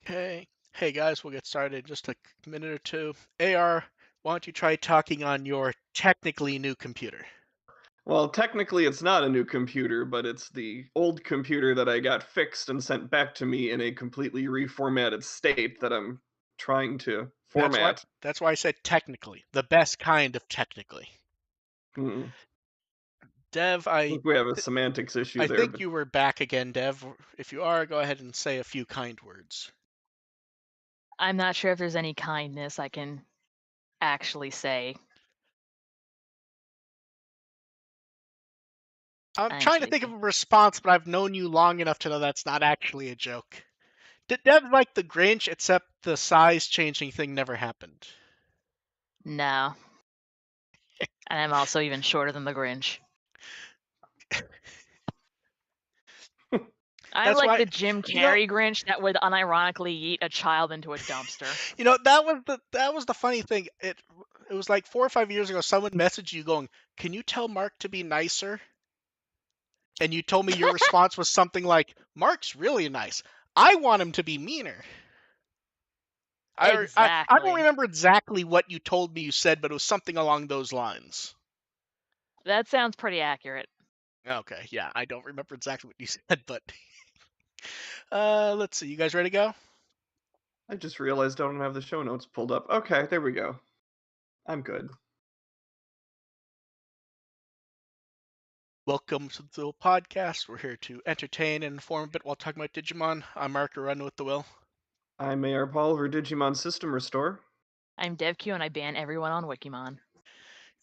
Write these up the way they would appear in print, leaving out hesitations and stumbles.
Hey guys, we'll get started in just a minute or two. AR, why don't you try talking on your technically new computer? Well, technically, it's not a new computer, but it's the old computer that I got fixed and sent back to me in a completely reformatted state that I'm trying to That's why format. that's why I said technically, the best kind of technically. Hmm. Dev, I think we have a semantics issue I there, think but you were back again, Dev. If you are, go ahead and say a few kind words. I'm not sure if there's any kindness I can actually say. I'm I'm trying to think of sleepy. a response, but I've known you long enough to know that's not actually a joke. Dev's like the Grinch, except the size changing thing never happened. No. And I'm also even shorter than the Grinch. I'm That's like why, the Jim you know, Carrey Grinch that would unironically yeet a child into a dumpster. that was the funny thing. It was like 4 or 5 years ago. Someone messaged you going, "Can you tell Mark to be nicer?" And you told me your response was something like, "Mark's really nice. I want him to be meaner." I don't Exactly. remember exactly what you told me you said, but it was something along those lines. That sounds pretty accurate. Okay, yeah, I don't remember exactly what you said, but let's see. You guys ready to go? I just realized I don't have the show notes pulled up. Okay, there we go. I'm good. Welcome to the podcast. We're here to entertain and inform a bit while talking about Digimon. I'm Mark, a run with the will. I'm Mayor Paul for Digimon System Restore. I'm DevQ and I ban everyone on Wikimon.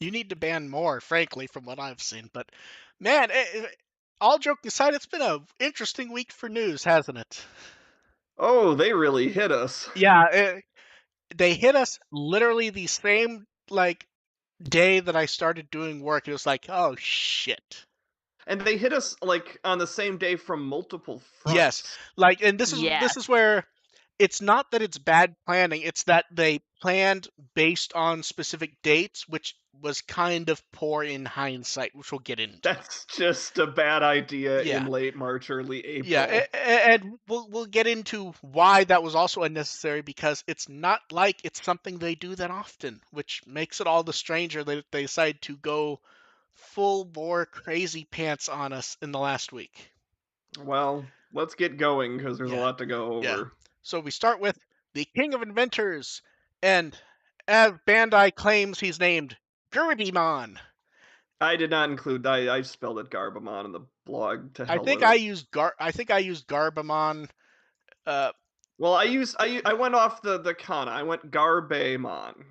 You need to ban more, frankly, from what I've seen. But man, all joking aside, it's been an interesting week for news, hasn't it? Oh, they really hit us. Yeah, they hit us literally the same day that I started doing work. It was like, oh shit. And they hit us like on the same day from multiple Yes, fronts. and this is Yes. where it's not that it's bad planning, it's that they planned based on specific dates, which was kind of poor in hindsight, which we'll get into. That's just a bad idea in Yeah. late March, early Yeah, April. and we'll get into why that was also unnecessary because it's not like it's something they do that often, which makes it all the stranger that they decide to go full bore crazy pants on us in the last week. Well, let's get going because there's a Yeah. lot to go Yeah. over. So we start with the King of Inventors, and as Bandai claims, he's named Gerbemon. I did not include. I spelled it Garbamon in the blog. To I hell think with I it. used Garbemon. Uh, Well, I went off the kana. I went Garbamon.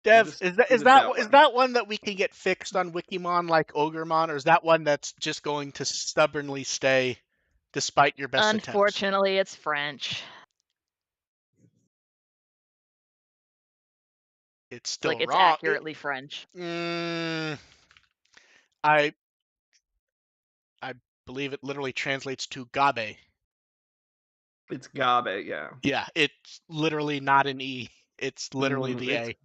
I Dev, just is that did is it that that is way. that one that we can get fixed on Wikimon like Ogremon, or is that one that's just going to stubbornly stay despite your best attempts? Unfortunately, it's French. It's still Like, it's wrong. accurately French. Mm, I I believe it literally translates to Gabe. It's Gabe. Yeah. Yeah, it's literally not an E. It's literally the It's A.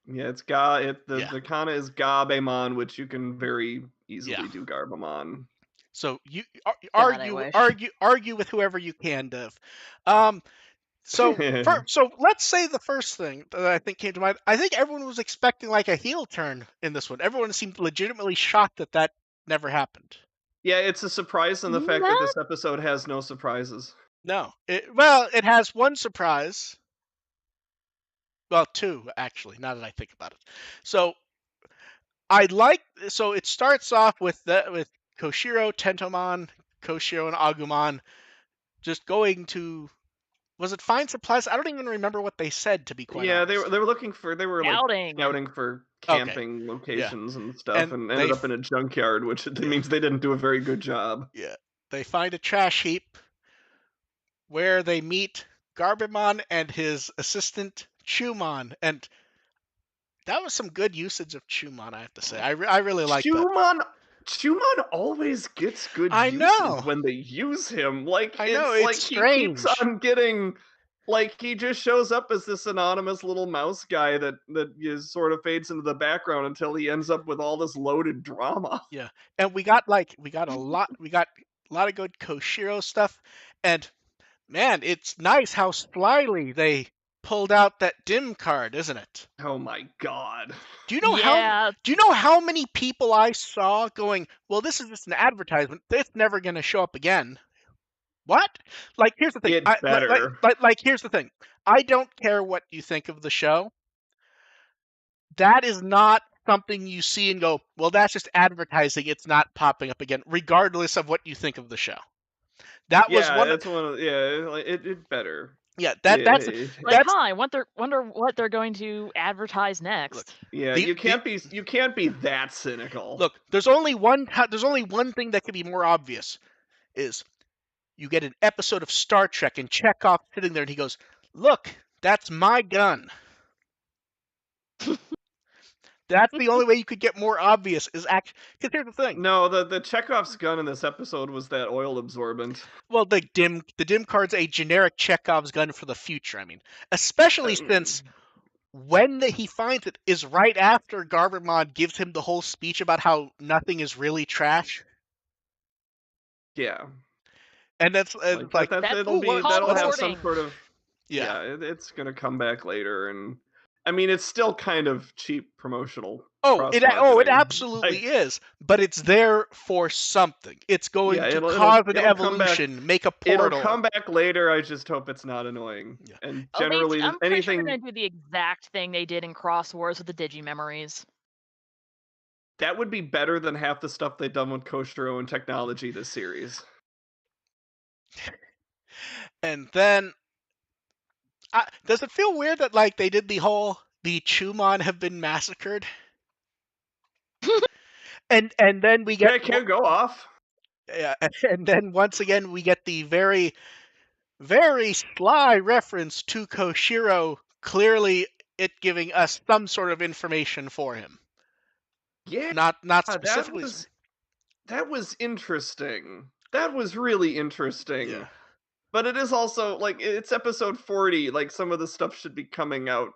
yeah. It's ga. Yeah, The kana is Gabemon, which you can very yeah. easily do Garbamon. So you God, I wish. argue with whoever you can, Dev. Um, so let's say the first thing that I think came to mind. I think everyone was expecting like a heel turn in this one. Everyone seemed legitimately shocked that that never happened. Yeah, it's a surprise in the fact that Not this episode has no surprises. No, it has one surprise. Well, two actually. Now that I think about it, so so it starts off with Koshiro, Tentomon, Koshiro, and Agumon just going to, was it find supplies? I don't even remember what they said, to be quite Yeah, honest. they were looking for like scouting. scouting for Okay, camping yeah, locations and stuff, and and ended up in a junkyard, which yeah, means they didn't do a very good job. yeah, they find a trash heap where they meet Garbemon and his assistant Chumon, and that was some good usage of Chumon, I have to say. I really like that. Schumann Schumann always gets good I uses know, when they use him. Like I know, it's it's like he keeps strange. on getting like he just shows up as this anonymous little mouse guy that is sort of fades into the background until he ends up with all this loaded drama. Yeah, and we got a lot of good Koshiro stuff, and Man, it's nice how slyly they pulled out that dim card, isn't it? Oh my god. Do you know how Yeah, do you know how many people I saw going, "Well, this is just an advertisement. It's never going to show up again." What? Like, here's the thing. It better. Here's the thing. I don't care what you think of the show. That is not something you see and go, "Well, that's just advertising. It's not popping up again," regardless of what you think of the show. That was Yeah, one. it's one of yeah, like, it better. Yeah, It, like, that's huh, I wonder what they're going to advertise look. next. yeah, The you can't be that cynical. look. There's only one thing that could be more obvious is you get an episode of Star Trek and Chekhov sitting there and he goes, "Look, that's my gun." That's the only way you could get more obvious is act. Because here's the thing. No, the Chekhov's gun in this episode was that oil absorbent. Well, the dim card's a generic Chekhov's gun for the future. I mean, especially since Um, when he finds it is right after Garbemon gives him the whole speech about how nothing is really trash, yeah, and that's like like, That's it'll be called that'll have some hoarding. sort of yeah. it's gonna come back later, and I mean it's still kind of cheap promotional cross It marketing. absolutely is, but it's there for something. It's going Yeah, to it'll cause an it'll come back. evolution, make a It'll portal. come back later. I just hope it's not annoying. Yeah. And Oh, generally, I'm pretty sure they're anything going to do the exact thing they did in Cross Wars with the Digimemories. that would be better than half the stuff they've done with Koshiro and technology this series. And then, does it feel weird that like they did the Chumon have been massacred, and then we Yeah, get it can't go off. yeah, and then once again we get the very very sly reference to Koshiro, clearly it giving us some sort of information for him, Yeah, not that specifically. was interesting. That was really interesting. Yeah. But it is also like it's episode 40. Like some of the stuff should be coming out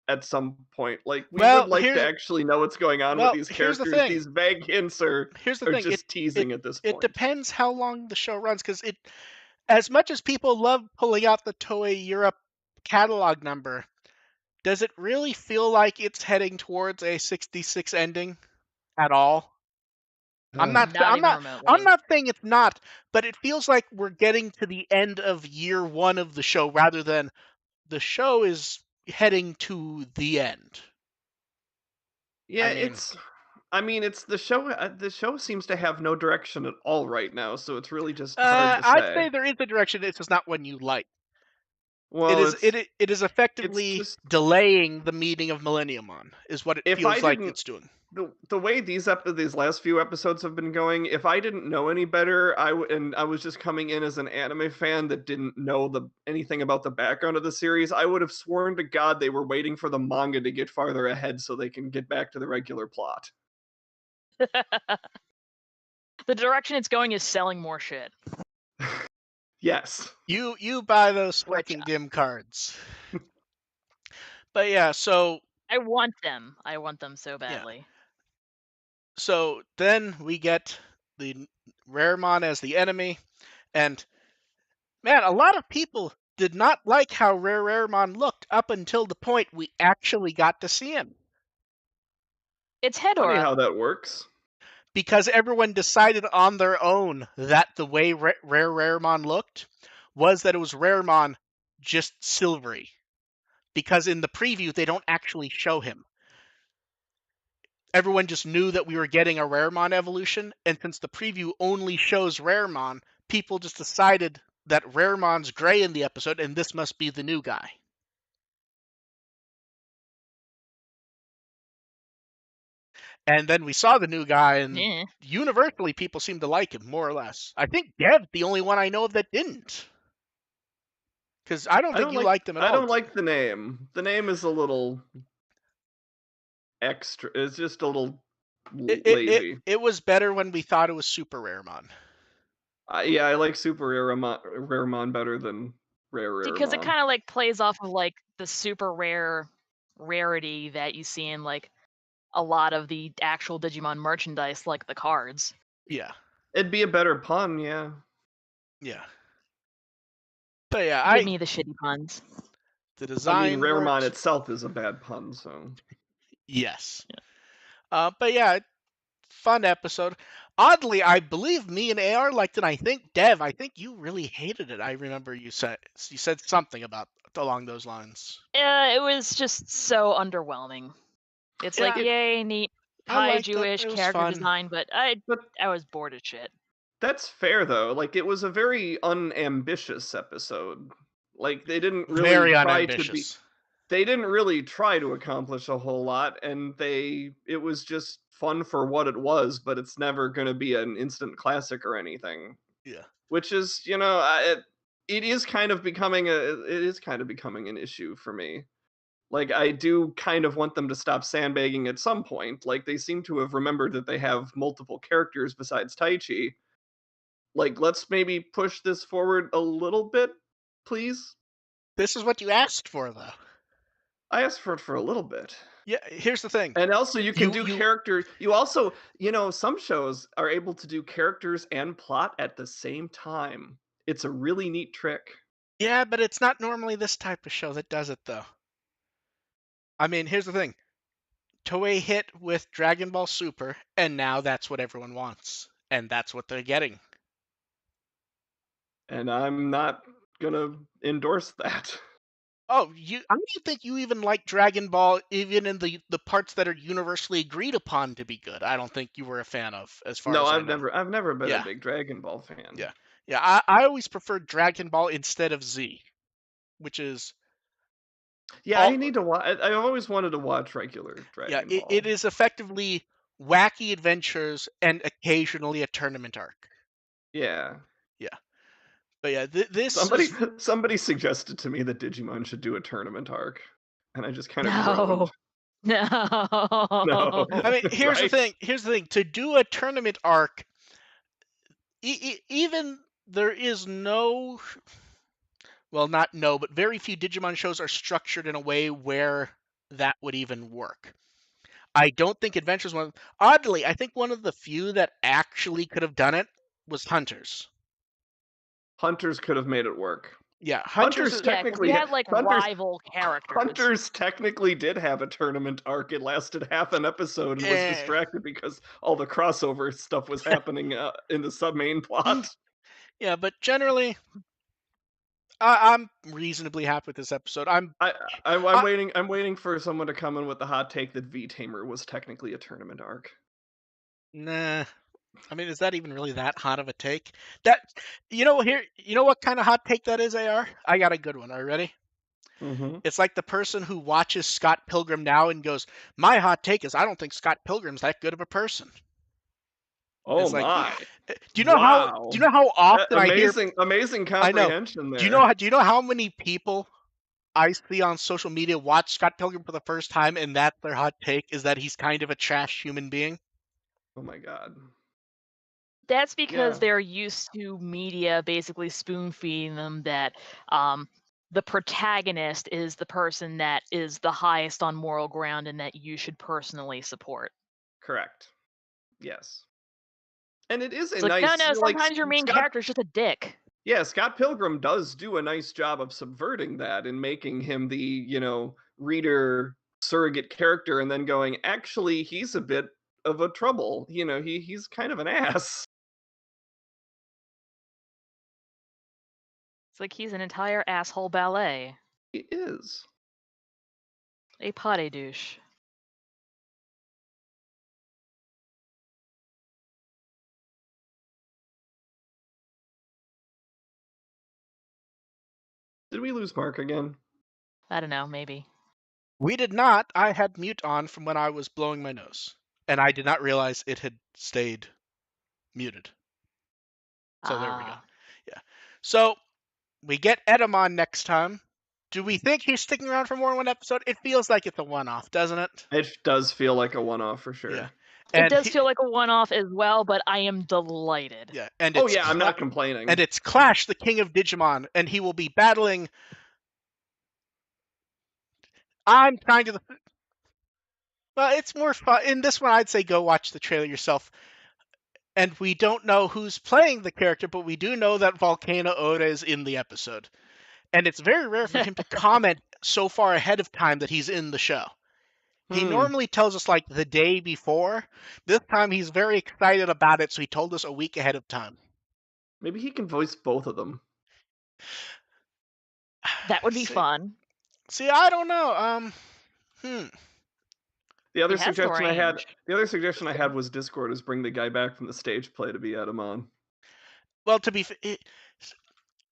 at some point. Like we would Well, like to actually know what's going on with these here's the characters. thing. These vague hints are Here's the are thing. just It teasing at this it point. depends how long the show runs, because as much as people love pulling out the Toei Europe catalog number, does it really feel like it's heading towards a 66 ending at all? I'm not. Not I'm even not. I'm remotely. not saying it's not, but it feels like we're getting to the end of year one of the show, rather than the show is heading to the end. Yeah, I mean, it's. I mean, it's the show. The show seems to have no direction at all right now, so it's really just hard to I'd say. say there is a direction. It's just not one you like. It Well, is. It is it's effectively just delaying the meeting of Millenniumon, is what it if I feels like didn't it's doing. the way these last few episodes have been going, if I didn't know any better, and I was just coming in as an anime fan that didn't know anything about the background of the series, I would have sworn to God they were waiting for the manga to get farther ahead so they can get back to the regular plot. The direction it's going is selling more shit. Yes. You buy those Which fucking dim cards. But yeah, so I want them. I want them so yeah, badly. so then we get the Raremon as the enemy, and man, a lot of people did not like how Raremon looked up until the point we actually got to see him, It's Funny Hedora. how that works. because everyone decided on their own that the way Raremon looked was that it was Raremon just silvery, because in the preview they don't actually show him. Everyone just knew that we were getting a Raremon evolution, and since the preview only shows Raremon, people just decided that Raremon's gray in the episode, and this must be the new guy. And then we saw the new guy, and Eh. universally people seem to like him, more or less. I think Dev's the only one I know of that didn't. Because I don't think you liked him at I all. don't like the name. The name is a little extra. It's just a little lazy. It was better when we thought it was Super Raremon. Yeah, I like Super Raremon better than Rare Because it Raremon. kind of like plays off of like the super rare rarity that you see in like a lot of the actual Digimon merchandise, like the cards. Yeah. It'd be a better pun, yeah. Yeah. But yeah, Give me the shitty puns. the I mean, design Raremon works. itself is a bad pun, so. Yes. But yeah, fun episode. Oddly, I believe me and AR liked it. I think Dev, I think you really hated it. I remember you said something about along those lines. It was just so underwhelming. It's like, Yeah, yay, neat I high liked it. Jewish It was character fun. design, but But I was bored as shit. that's fair, though. Like, it was a very unambitious episode. Like, they didn't really Very try to be. unambitious. They didn't really try to accomplish a whole lot, and it was just fun for what it was, but it's never going to be an instant classic or anything. Yeah. Which is, it is kind of becoming an issue for me. Like, I do kind of want them to stop sandbagging at some point. Like, they seem to have remembered that they have multiple characters besides Taichi. Like, let's maybe push this forward a little bit, please. This is what you asked for, though. I asked for it for a little bit. Yeah, here's the thing. And also, you can do you character. You also, some shows are able to do characters and plot at the same time. It's a really neat trick. Yeah, but it's not normally this type of show that does it, though. I mean, here's the thing. Toei hit with Dragon Ball Super, and now that's what everyone wants. And that's what they're getting. And I'm not gonna endorse that. Oh, I don't think you even like Dragon Ball, even in the parts that are universally agreed upon to be good. I don't think you were a fan of, as far No, as I I've know. never been Yeah. a big Dragon Ball fan. Yeah. I always preferred Dragon Ball instead of Z, which is Yeah, I need to watch. I always wanted to watch regular Dragon Ball. it is effectively wacky adventures and occasionally a tournament arc. Yeah. But yeah, this somebody suggested to me that Digimon should do a tournament arc, and I just kind of groaned. No. I mean, here's the thing. Here's the thing. To do a tournament arc, even there is no, well, not no, but very few Digimon shows are structured in a way where that would even work. I don't think Adventure's one. Oddly, I think one of the few that actually could have done it was Hunters. Hunters could have made it work. Yeah, Hunters technically had like rival characters. Hunters technically did have a tournament arc. It lasted half an episode and was distracted because all the crossover stuff was happening in the sub-main plot. Yeah, but generally, I'm reasonably happy with this episode. I'm waiting. I'm waiting for someone to come in with the hot take that V-Tamer was technically a tournament arc. Nah. I mean, is that even really that hot of a take? That you know what kind of hot take that is, AR? I got a good one. Are you ready? Mm-hmm. It's like the person who watches Scott Pilgrim now and goes, "My hot take is I don't think Scott Pilgrim's that good of a person." Oh it's my! Like, do you know how often I hear amazing comprehension there? Do you know how many people I see on social media watch Scott Pilgrim for the first time and that's their hot take is that he's kind of a trash human being? Oh my god. That's because they're used to media basically spoon feeding them that the protagonist is the person that is the highest on moral ground and that you should personally support. Correct. Yes. And it is it's like, nice. No, sometimes your main character is just a dick. Yeah, Scott Pilgrim does do a nice job of subverting that and making him the, reader surrogate character and then going, actually, he's a bit of a trouble. He's kind of an ass. It's like he's an entire asshole ballet. He is. A potty douche. Did we lose Mark again? I don't know, maybe. We did not. I had mute on from when I was blowing my nose. And I did not realize it had stayed muted. So there we go. Yeah. So we get Edamon next time. Do we think he's sticking around for more than one episode? It feels like it's a one-off, doesn't it? It does feel like a one-off for sure. Yeah. It does feel like a one-off as well, but I am delighted. Yeah. And I'm not complaining. And it's Clash, the King of Digimon, and he will be battling. I'm trying to. Well, it's more fun. In this one, I'd say go watch the trailer yourself. And we don't know who's playing the character, but we do know that Volcano Oda is in the episode. And it's very rare for him to comment so far ahead of time that he's in the show. He normally tells us like the day before. This time he's very excited about it, so he told us a week ahead of time. Maybe he can voice both of them. That would be fun. See, I don't know. The other He has the suggestion I had, range. was Discord is bring the guy back from the stage play to be Edamon. Well, to be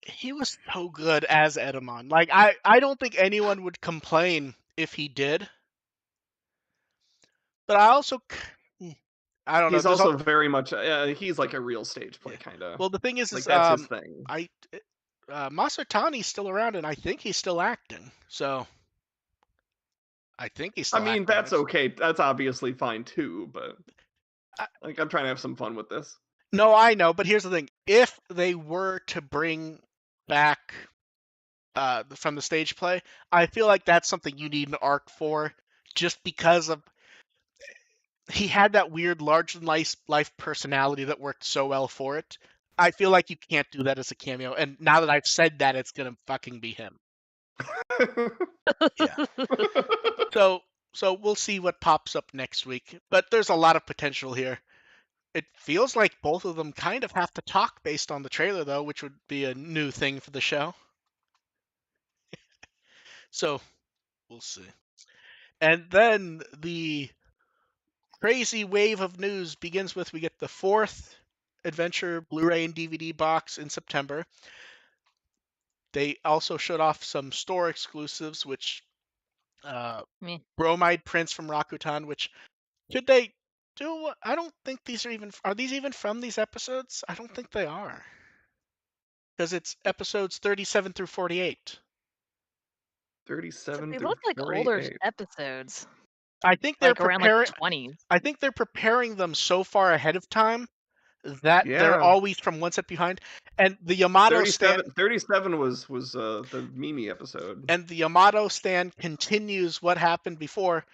he was so good as Edamon. Like I don't think anyone would complain if he did. But I also I don't know. He's also very much he's like a real stage play kind of. Well, the thing is, like that's his thing. Masatani's still around, and I think he's still acting. So I think he's still. I mean, acting, that's okay. That's obviously fine too. But like, I'm trying to have some fun with this. No, I know, but here's the thing: if they were to bring back from the stage play, I feel like that's something you need an arc for, just because of he had that weird larger than life personality that worked so well for it. I feel like you can't do that as a cameo, and now that I've said that, it's gonna fucking be him. Yeah. So we'll see what pops up next week, but there's a lot of potential here. It feels like both of them kind of have to talk based on the trailer, though, which would be a new thing for the show. So we'll see. And then the crazy wave of news begins with we get the 4th Adventure Blu-ray and DVD box in September. They also showed off some store exclusives, which Bromide Prince from Rakuten, which should they do? I don't think these are these even from these episodes? I don't think they are. Because it's episodes 37 through 48. 37 They through look like 48. older episodes. I think they're like around like preparing. the 20s. I think they're preparing them so far ahead of time that they're always from one set behind. And the Yamato 37 was the Mimi episode. And the Yamato stand continues what happened before.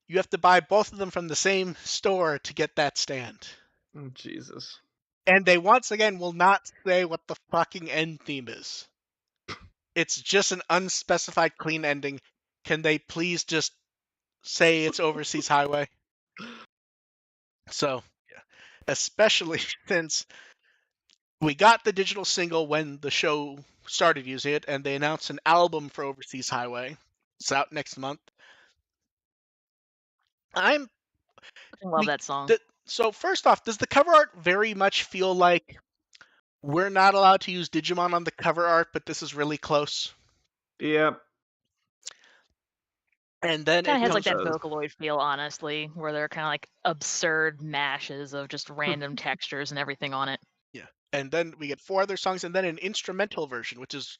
You have to buy both of them from the same store to get that stand. Oh, Jesus. And they once again will not say what the fucking end theme is. It's just an unspecified clean ending. Can they please just say it's Overseas Highway? So, yeah. Especially since we got the digital single when the show started using it, and they announced an album for Overseas Highway. It's out next month. I love that song. So first off, does the cover art very much feel like we're not allowed to use Digimon on the cover art, but this is really close? Yep. And then Kind of has like that Vocaloid feel, honestly, where they're kind of like absurd mashes of just random textures and everything on it. Yeah. And then we get 4 other songs, and then an instrumental version, which is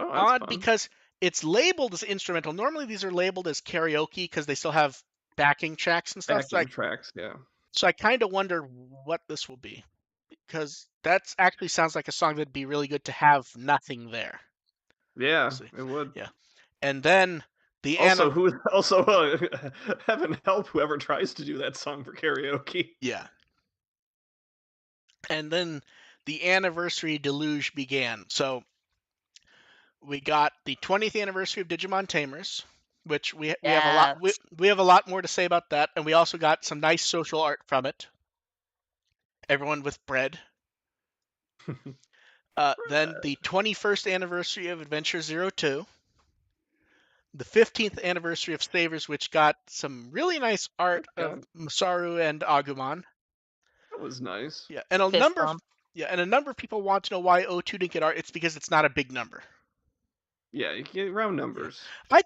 odd fun. Because it's labeled as instrumental. Normally these are labeled as karaoke because they still have backing tracks and stuff. Tracks, yeah. So I kind of wonder what this will be, because that actually sounds like a song that'd be really good to have nothing there. Yeah, it would. Yeah. And then the heaven help whoever tries to do that song for karaoke. Yeah. And then the anniversary deluge began. So we got the 20th anniversary of Digimon Tamers, which we have a lot we have a lot more to say about that, and we also got some nice social art from it. Everyone with bread. Then the 21st anniversary of Adventure 02. The 15th anniversary of Savers, which got some really nice art of Masaru and Agumon. That was nice. Yeah, and a number of people want to know why 02 didn't get art. It's because it's not a big number. Yeah, you get round numbers. Yeah.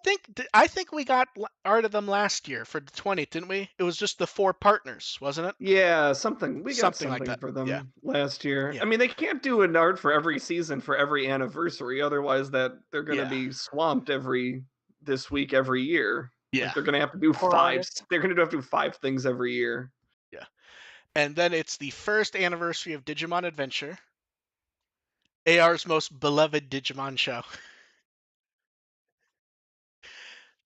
I think we got art of them last year for the 20th, didn't we? It was just the 4 partners, wasn't it? Yeah, something. We got something like that for them last year. Yeah. I mean, they can't do an art for every season for every anniversary, otherwise they're going to be swamped this week every year. Yeah, like they're going to have to do 5. They're going to have to do 5 things every year. Yeah, and then it's the 1st anniversary of Digimon Adventure, AR's most beloved Digimon show.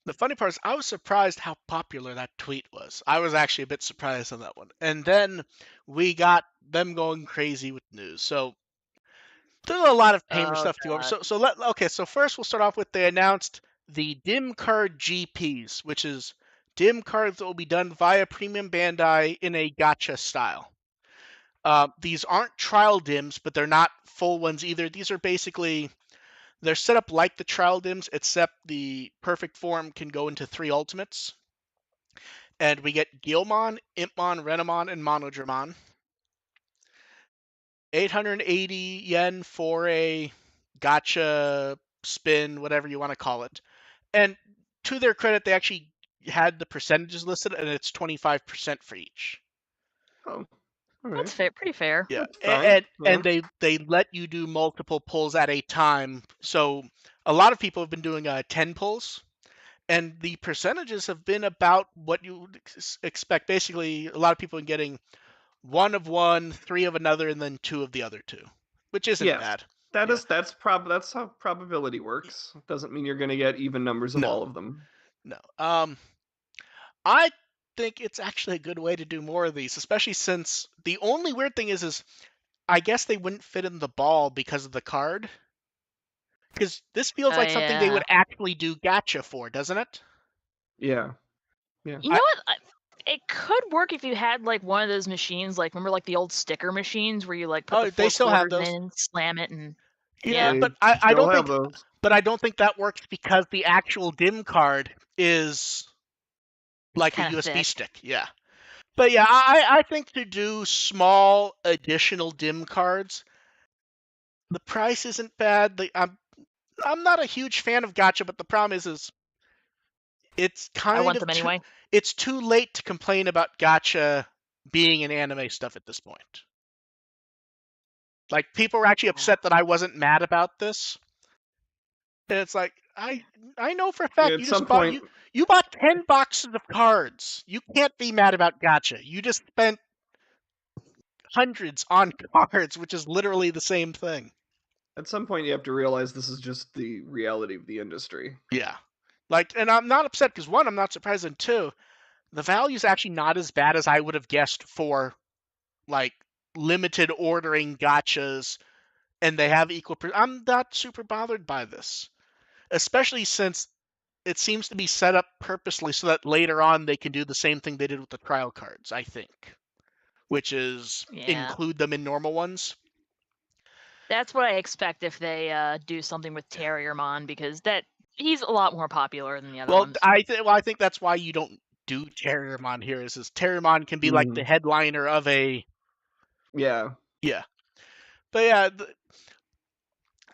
The funny part is I was surprised how popular that tweet was. I was actually a bit surprised on that one. And then we got them going crazy with news. So There's a lot of Tamer Oh stuff to go over. god. So first we'll start off with they announced the dim card GPs, which is dim cards that will be done via Premium Bandai in a gacha style. These aren't trial dims, but they're not full ones either. These are basically they're set up like the trial dims, except the perfect form can go into 3 ultimates. And we get Guilmon, Impmon, Renamon, and Monodramon. 880 yen for a gotcha spin, whatever you want to call it. And to their credit, they actually had the percentages listed, and it's 25% for each. Oh, all That's right. fair, pretty fair. Yeah, That's fine. and they let you do multiple pulls at a time. So a lot of people have been doing 10 pulls, and the percentages have been about what you would expect. Basically, a lot of people are getting 1 of one, 3 of another, and then 2 of the other 2, which isn't Yes. bad. That Yeah. is that's how probability works. Doesn't mean you're going to get even numbers of No, all of them. no. I think it's actually a good way to do more of these, especially since the only weird thing is I guess they wouldn't fit in the ball because of the card. Because this feels Oh like something they yeah. would actually do gacha for, doesn't it? Yeah. Yeah. You know what? It could work if you had like one of those machines, like remember like the old sticker machines where you like put the Oh, they 4 still have quarters in those. and slam it and Yeah, yeah, They but I still don't have think those. that works because the actual dim card is like a kind of USB thick. stick. Yeah. But yeah, I think to do small additional dim cards, the price isn't bad. I'm not a huge fan of gacha, but the problem is it's I kind want of them anyway. it's too late to complain about gacha being an anime stuff at this point. Like people were actually upset that I wasn't mad about this. And it's like I know for a fact At some point, you bought 10 boxes of cards. You can't be mad about gacha. You just spent hundreds on cards, which is literally the same thing. you have to realize this is just the reality of the industry. Yeah. Like, and I'm not upset because one, I'm not surprised, and two, the value is actually not as bad as I would have guessed for like limited ordering gotchas, and they have equal. I'm not super bothered by this, especially since it seems to be set up purposely so that later on they can do the same thing they did with the trial cards. I think, which is Yeah. include them in normal ones. That's what I expect if they do something with Yeah. Terriermon because that he's a lot more popular than the other Well, ones. I think that's why you don't do Terriermon here. Is Terriermon can be like the Mhm. headliner of a Yeah. yeah. But yeah,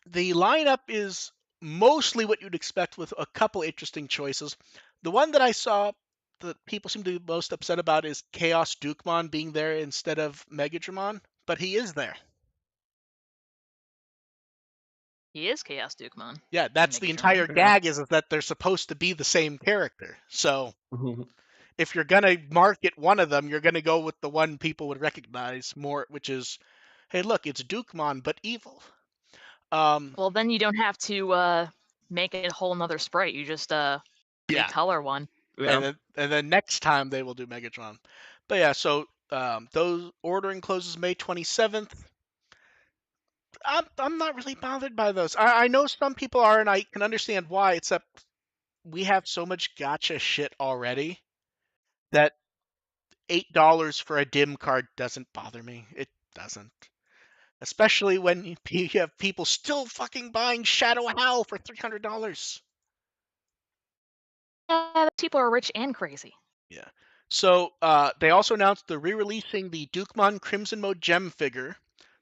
the lineup is mostly what you'd expect with a couple interesting choices. The one that I saw that people seem to be most upset about is Chaos Dukemon being there instead of Megadramon, but he is there. He is Chaos Dukemon Yeah, in that's the entire Megatron. Yeah. gag is that they're supposed to be the same character. So Mhm. if you're gonna market one of them, you're gonna go with the one people would recognize more, which is, hey, look, it's Dukemon but evil. Well, then you don't have to make a whole nother sprite. You just Yeah, recolor one. Yeah. and then next time they will do Megatron. But yeah, so those ordering closes May 27th. I'm not really bothered by those. I know some people are, and I can understand why. Except we have so much gotcha shit already that $8 for a dim card doesn't bother me. It doesn't. Especially when you have people still fucking buying Shadow Howl for $300. Yeah, people are rich and crazy. Yeah. So they also announced they're re-releasing the Dukemon Crimson Mode Gem figure,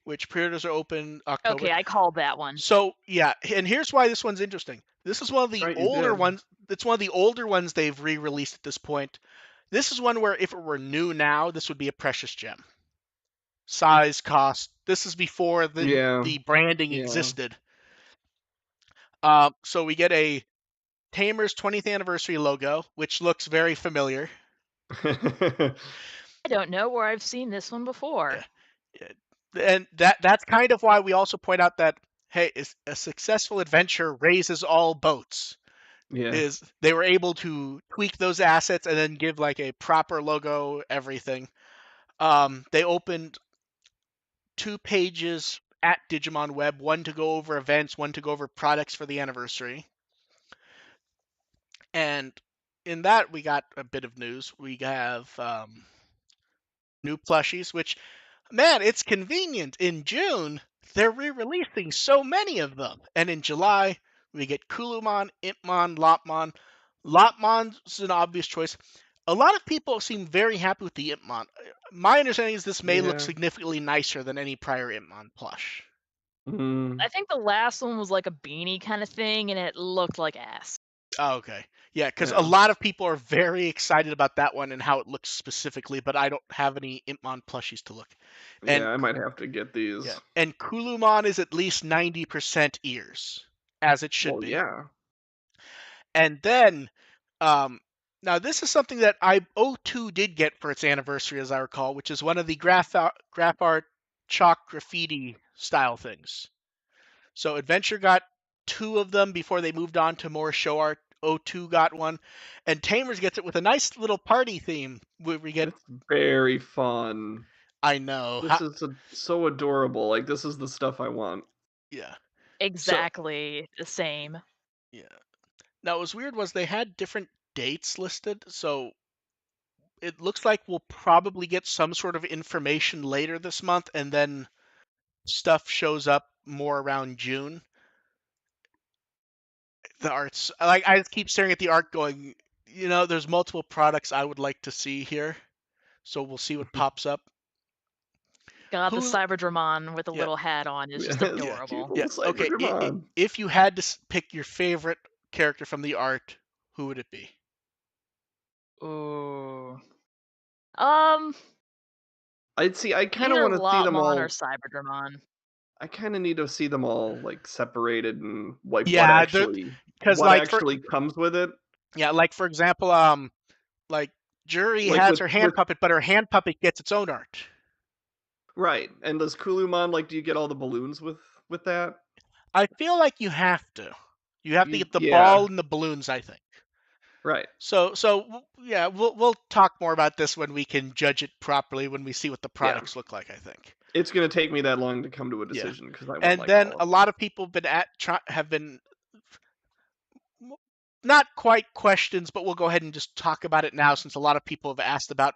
which pre-orders are open October. Okay, I called that one. So yeah, and here's why this one's interesting. This is one of That's the right, you older did. ones. It's one of the older ones they've re-released at this point. This is one where if it were new now, this would be a precious gem. Size, cost. This is before Yeah. the branding Yeah. existed. So we get a Tamers 20th anniversary logo, which looks very familiar. I don't know where I've seen this one before. Yeah. And that's kind of why we also point out that hey, a successful adventure raises all boats. Yeah. Is they were able to tweak those assets and then give like a proper logo, everything. They opened 2 pages at Digimon Web, one to go over events, one to go over products for the anniversary. And in that, we got a bit of news. We have new plushies, which, man, it's convenient. In June, they're re-releasing so many of them. And in July, we get Kulumon, Impmon, Lopmon. Lopmon's an obvious choice. A lot of people seem very happy with the Impmon. My understanding is this may look Yeah. significantly nicer than any prior Impmon plush. I think the last one was like a beanie kind of thing, and it looked like ass. Oh, okay. Yeah, because a Yeah. lot of people are very excited about that one and how it looks specifically, but I don't have any Impmon plushies to look. Yeah, And I might have to get these. yeah, and Kulumon is at least 90% ears, as it should Well, be. yeah. And then, now this is something that WtW did get for its anniversary, as I recall, which is one of the graph art chalk graffiti style things. So Adventure got 2 of them before they moved on to more show art. WtW got one, and Tamers gets it with a nice little party theme where we get. It's very fun. I know. This is so adorable. Like, this is the stuff I want. Yeah. So Exactly the same. yeah. Now, what was weird was they had different dates listed, so it looks like we'll probably get some sort of information later this month, and then stuff shows up more around June. The art's like, I keep staring at the art, going, there's multiple products I would like to see here, so we'll see what pops up. God, the Who? Cyberdragon with a Yeah, little hat on is just Yes, yeah, cute adorable. yeah. little Okay, Cyberdragon. if you had to pick your favorite character from the art, who would it be? Ooh. I'd see. I kind of Either want to see them Lopmon or all. Cyberdramon. I kind of need to see them all like separated and like Yeah, because what actually comes with it. like for example, like Jury Like has her hand puppet, but her hand puppet gets its own art. right. And does Kulumon like? Do you get all the balloons with that? I feel like you have to. You have to get the Yeah. ball and the balloons, I think. Right. So yeah, we'll talk more about this when we can judge it properly, when we see what the Yeah. products look like, I think. It's gonna take me that long to come to a Yeah. decision because I want And like then all a of lot them. of people have been not quite questions, but we'll go ahead and just talk about it now, since a lot of people have asked about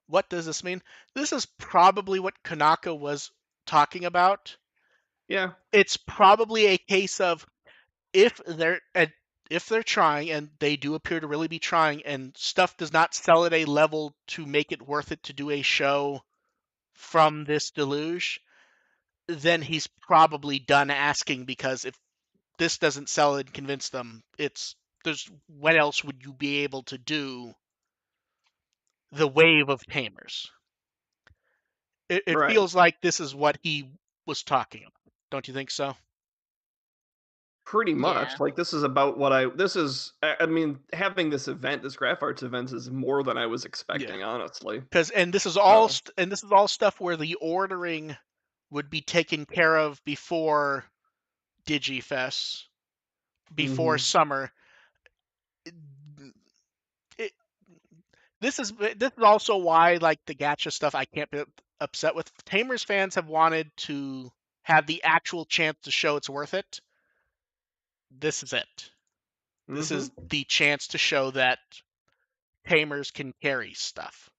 what does this mean. This is probably what Kanaka was talking about. Yeah. It's probably a case of if they're trying, and they do appear to really be trying, and stuff does not sell at a level to make it worth it to do a show from this deluge, then he's probably done asking, because if this doesn't sell and convince them, there's what else would you be able to do the wave of Tamers? It Right. feels like this is what he was talking about. Don't you think so? Pretty Yeah. much. Like this is about what I mean, having this event, this Graph Arts event is more than I was Yeah. expecting, honestly. And this is So all stuff where the ordering would be taken care of before DigiFest, before mhm. summer. It, this is also why, like, the gacha stuff, I can't be upset with. Tamers fans have wanted to have the actual chance to show it's worth it. This is it. This is Mhm. the chance to show that Tamers can carry stuff.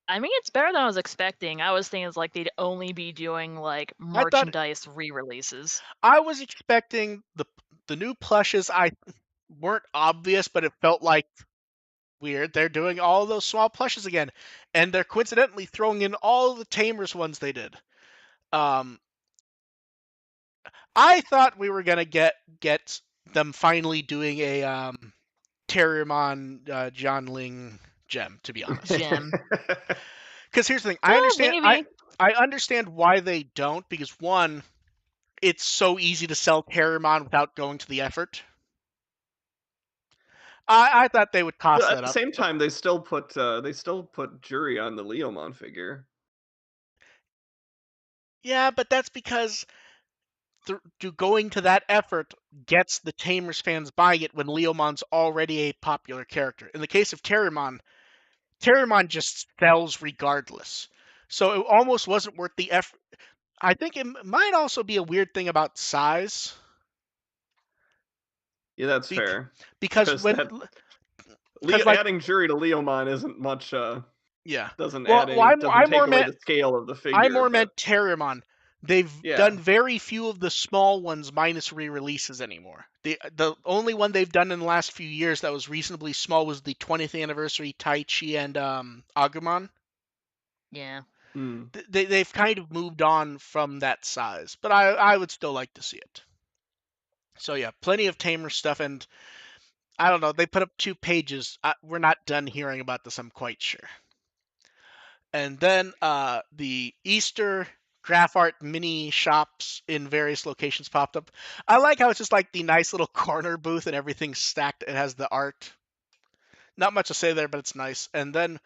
I mean, it's better than I was expecting. I was thinking it's like they'd only be doing like I thought merchandise re-releases. I was expecting the new plushes. I weren't obvious, but it felt like weird. They're doing all those small plushes again, and they're coincidentally throwing in all the Tamers ones they did. I thought we were gonna get them finally doing a Terriermon John Ling gem, to be honest. Gem. Because here's the thing, I understand. Maybe. I understand why they don't, because one, it's so easy to sell Terriermon without going to the effort. I thought they would toss But at that the up. same time, they still put Jury on the Leomon figure. Yeah, but that's because going to that effort gets the Tamers fans buying it when Leomon's already a popular character. In the case of Terriermon just sells regardless. So it almost wasn't worth the effort. I think it might also be a weird thing about size. Yeah, that's Bec- fair. because Because when, that because like, adding jury to Leomon isn't much. yeah. Doesn't Well, add any. I Doesn't take more away meant the scale of the I figure. more But meant Terriermon. They've yeah. done very few of the small ones minus re-releases anymore. The only one they've done in the last few years that was reasonably small was the 20th anniversary Taichi and Agumon. Yeah. Hmm. They've kind of moved on from that size, but I would still like to see it. So yeah, plenty of Tamer stuff, and I don't know. They put up 2 pages. We're not done hearing about this, I'm quite sure. And then the Easter graph art mini shops in various locations popped up. I like how it's just like the nice little corner booth and everything's stacked. It has the art. Not much to say there, but it's nice. And then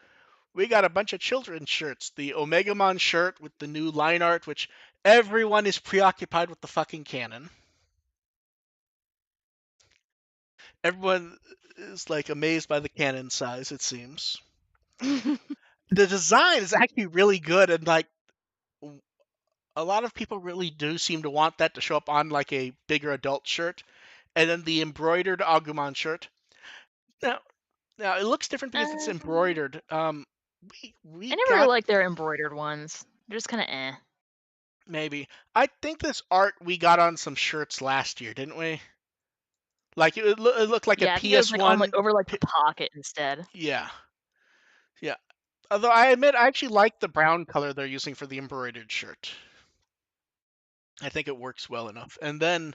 we got a bunch of children's shirts. The Omegamon shirt with the new line art, which everyone is preoccupied with the fucking canon. Everyone is like amazed by the cannon size, it seems. The design is actually really good, and like a lot of people really do seem to want that to show up on like a bigger adult shirt. And then the embroidered Agumon shirt. Now, now it looks different because it's I embroidered. We never really got liked their embroidered ones. They're just kind of eh. maybe. I think this art we got on some shirts last year, didn't we? Like it looked like a Yeah, I think it was like on like PS1. over like the pocket instead. Yeah, yeah. Although I admit I actually like the brown color they're using for the embroidered shirt. I think it works well enough. And then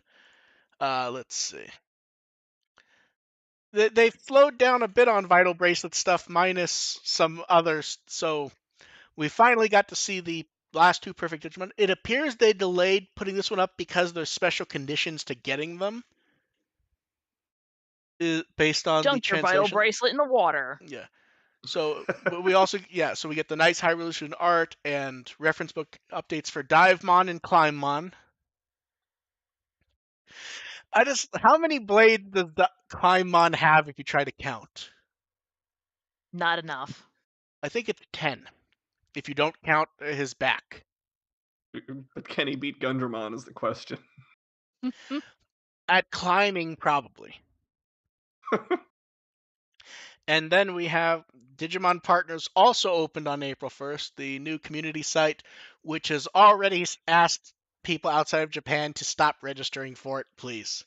let's see. They've slowed down a bit on Vital Bracelet stuff, minus some others. So we finally got to see the last 2 Perfect Digimon. It appears they delayed putting this one up because there's special conditions to getting them, based on the Dunk your vital translation. bracelet in the water. Yeah. So we also so we get the nice high resolution art and reference book updates for Divemon and Climbmon. How many blades does the Climbmon have if you try to count? Not enough. I think it's 10 if you don't count his back. But can he beat Gundramon is the question. At climbing, probably. And then we have Digimon Partners also opened on April 1st, the new community site, which has already asked people outside of Japan to stop registering for it, please.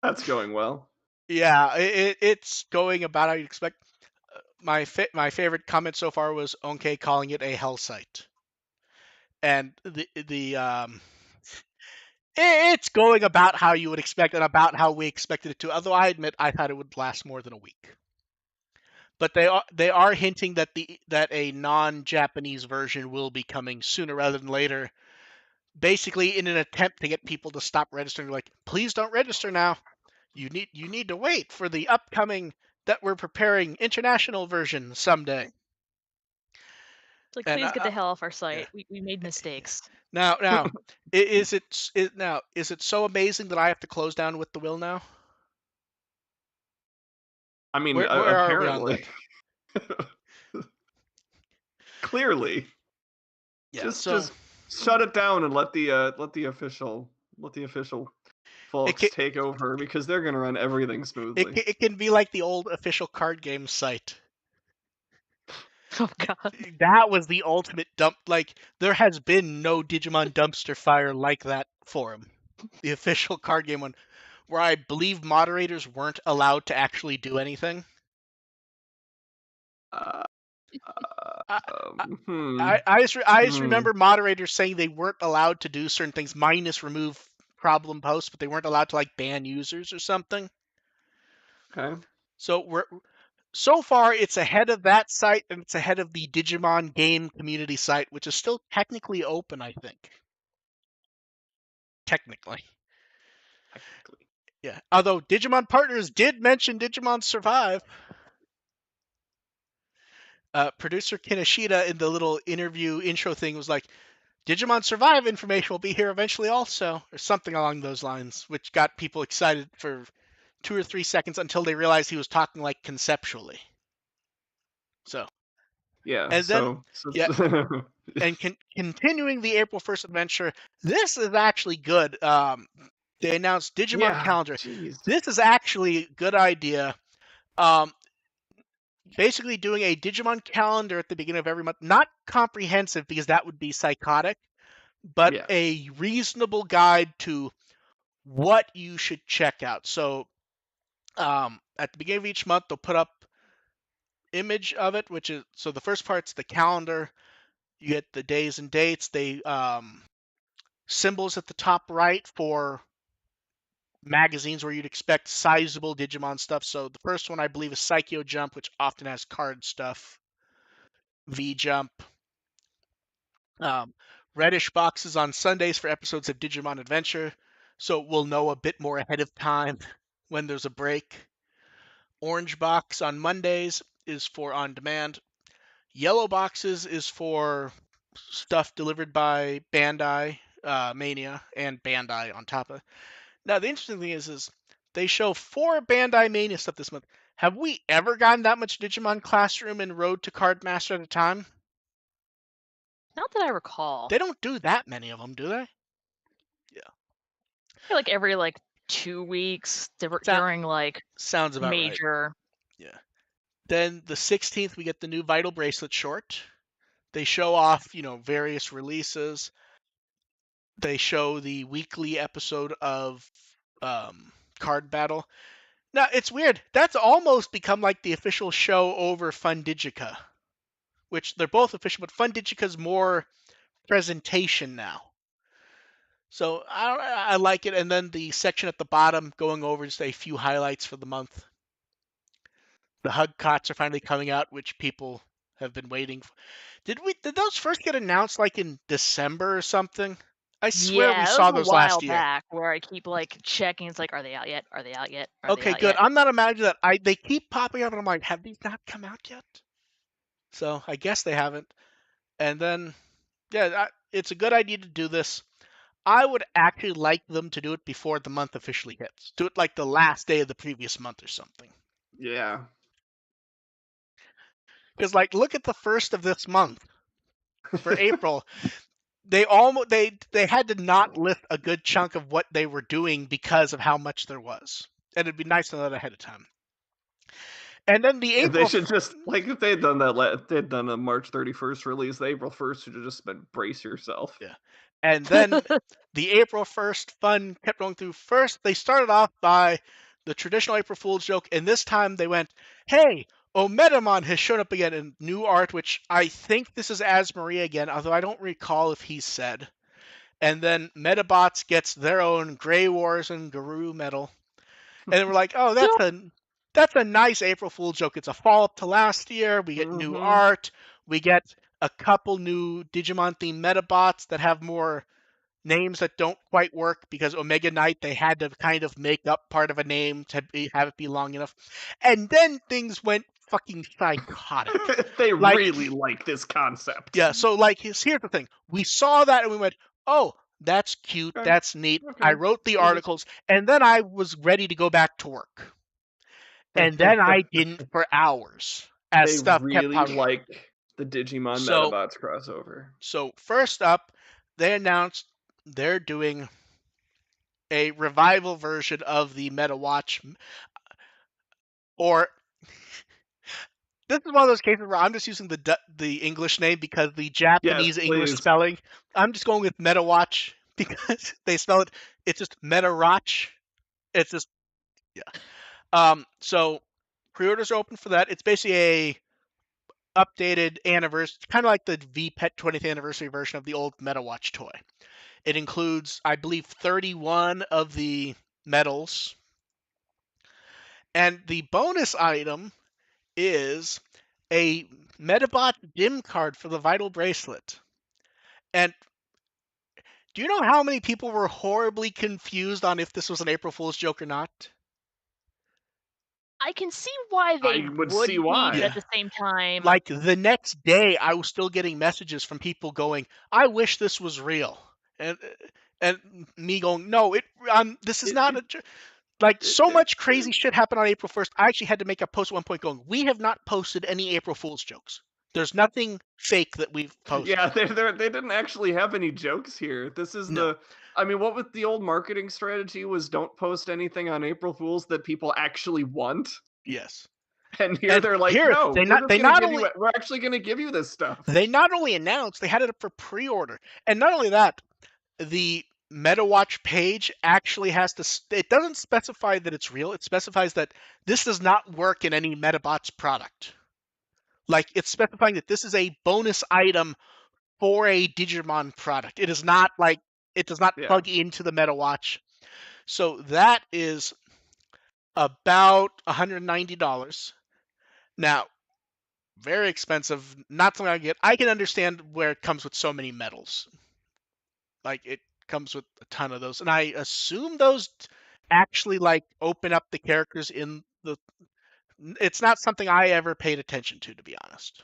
That's going well. Yeah, it's going about how you'd expect. My favorite comment so far was Onke calling it a hell site, and it's going about how you would expect and about how we expected it to. Although I admit I thought it would last more than a week. But they are hinting that a non-Japanese version will be coming sooner rather than later. Basically, in an attempt to get people to stop registering, like, please don't register now. You need to wait for the upcoming that we're preparing international version someday. It's like, And please get the hell off our yeah. site. We made mistakes. Now, is it so amazing that I have to close down with the will now? I mean, Where are we on apparently. that? Clearly. Yeah. Just So shut it down and let the official it folks can, take over, because they're gonna run everything smoothly. it can be like the old official card game site. Oh god. That was the ultimate dump. Like, there has been no Digimon dumpster fire like that forum. The official card game one, where I believe moderators weren't allowed to actually do anything. Uh, I, hmm. I just Hmm. remember moderators saying they weren't allowed to do certain things, minus remove problem posts, but they weren't allowed to like ban users or something. Okay. So far it's ahead of that site, and it's ahead of the Digimon game community site, which is still technically open, I think. Technically. Technically. Yeah. Although Digimon Partners did mention Digimon Survive. Producer Kinoshita in the little interview intro thing was like, Digimon Survive information will be here eventually also, or something along those lines, which got people excited for 2 or 3 seconds until they realized he was talking like conceptually. So, Yeah. and then, So yeah, And continuing the April 1st adventure, this is actually good. They announced Digimon Yeah, Calendar. jeez. This is actually a good idea. Um, Basically doing a Digimon calendar at the beginning of every month. Not comprehensive because that would be psychotic, but Yeah. a reasonable guide to what you should check out. So at the beginning of each month, they'll put up image of it, which is so the first part's the calendar. You get the days and dates. They symbols at the top right for magazines where you'd expect sizable Digimon stuff. So the first one I believe is Psycho Jump, which often has card stuff. V Jump. Um, Reddish boxes on Sundays for episodes of Digimon Adventure, so we'll know a bit more ahead of time when there's a break. Orange box on Mondays is for on demand. Yellow boxes is for stuff delivered by Bandai Mania and Bandai on top of it. Now the interesting thing is they show 4 Bandai Mania stuff this month. Have we ever gotten that much Digimon Classroom and Road to Cardmaster at a time? Not that I recall. They don't do that many of them, do they? Yeah. I feel like every 2 weeks That during sounds about right. major. Yeah. Then the 16th, we get the new Vital Bracelet short. They show off, various releases. They show the weekly episode of Card Battle. Now, it's weird. That's almost become like the official show over Fun Digica, which they're both official, but Fun Digica's more presentation now. So I like it. And then the section at the bottom going over just a few highlights for the month. The Hug Cots are finally coming out, which people have been waiting for. Did those first get announced like in December or something? I swear we Yeah, it was saw a those while last year. back where I keep checking. It's like, are they out yet? Are they out yet? Are they Okay, out good. yet? I'm not imagining that. They keep popping up, and I'm like, have these not come out yet? So I guess they haven't. And then, yeah, it's a good idea to do this. I would actually like them to do it before the month officially hits. Do it like the last day of the previous month or something. Yeah. Because look at the first of this month for April. They had to not list a good chunk of what they were doing because of how much there was, and it'd be nice to know that ahead of time. And then the They April should just if they had done that. If they had done a March 31st release, the April 1st should have just been brace yourself. Yeah. And then the April 1st fun kept going through. First, they started off by the traditional April Fool's joke, and this time they went, hey, Metabot has shown up again in new art, which I think this is As Maria again, although I don't recall if he's said. And then Medabots gets their own Grey Wars and Guru medal. And we're like, oh, that's a nice April Fool's joke. It's a follow-up to last year. We get new art. We get a couple new Digimon-themed Medabots that have more names that don't quite work because Omega Knight, they had to kind of make up part of a name to have it be long enough. And then things went fucking psychotic. They really like this concept. Yeah, so here's the thing. We saw that and we went, oh, that's cute. Okay. That's neat. Okay. I wrote the articles, and then I was ready to go back to work. And then I didn't for hours as They stuff kept really popping up. like the Digimon Medabots crossover. So first up, they announced they're doing a revival version of the Metawatch, or this is one of those cases where I'm just using the English name because the Japanese English spelling. I'm just going with Metawatch because they spell it. It's just Metarach. It's just So pre-orders are open for that. It's basically a updated anniversary, kind of like the VPET 20th anniversary version of the old Metawatch toy. It includes, I believe, 31 of the medals. And the bonus item is a Medabot dim card for the Vital Bracelet. And do you know how many people were horribly confused on if this was an April Fool's joke or not? I can see why they would see be, why. but at the same time, The next day, I was still getting messages from people going, "I wish this was real," and me going, "No, this is not a." So much crazy shit happened on April 1st. I actually had to make a post at one point going, "We have not posted any April Fool's jokes. There's nothing fake that we've posted. Yeah, they didn't actually have any jokes here. This is No. I mean, what with the old marketing strategy was don't post anything on April Fools that people actually want. Yes. And here And they're like, here no, they not we're actually gonna give you this stuff. they not only announced, they had it up for pre-order, and not only that, the MetaWatch page actually has to. It doesn't specify that it's real. It specifies that this does not work in any Medabots product. Like it's specifying that this is a bonus item for a Digimon product. It is not like it does not Yeah. plug into the MetaWatch. So that is about $190. Now, very expensive, not something I get. I can understand where it comes with so many medals. Like it comes with a ton of those, and I assume those actually like open up the characters in the. It's not something I ever paid attention to be honest.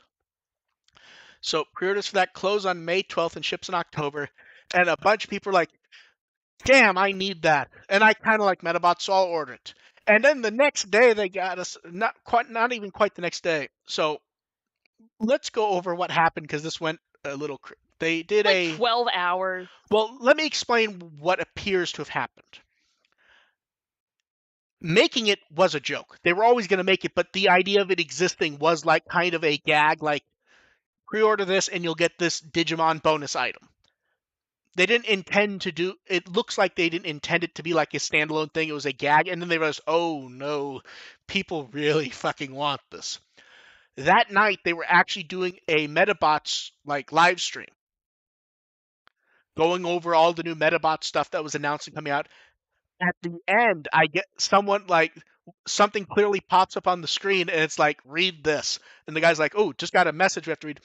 So pre-orders for that close on May 12th and ships in October, and a bunch of people are like, "Damn, I need that," and I kind of like Medabots, so I'll order it. And then the next day they got us not even quite the next day. So let's go over what happened because this went a little. They did like 12 hours. Well, let me explain what appears to have happened. Making it was a joke. They were always going to make it, but the idea of it existing was like kind of a gag, like pre-order this and you'll get this Digimon bonus item. They didn't intend to do it. Looks like they didn't intend it to be like a standalone thing. It was a gag, and then they realized, oh no, people really fucking want this. That night they were actually doing a Medabots like live stream, going over all the new Metabot stuff that was announced and coming out. At the end, I get someone like something clearly pops up on the screen, and it's like, read this, and the guy's like, oh, just got a message we have to read.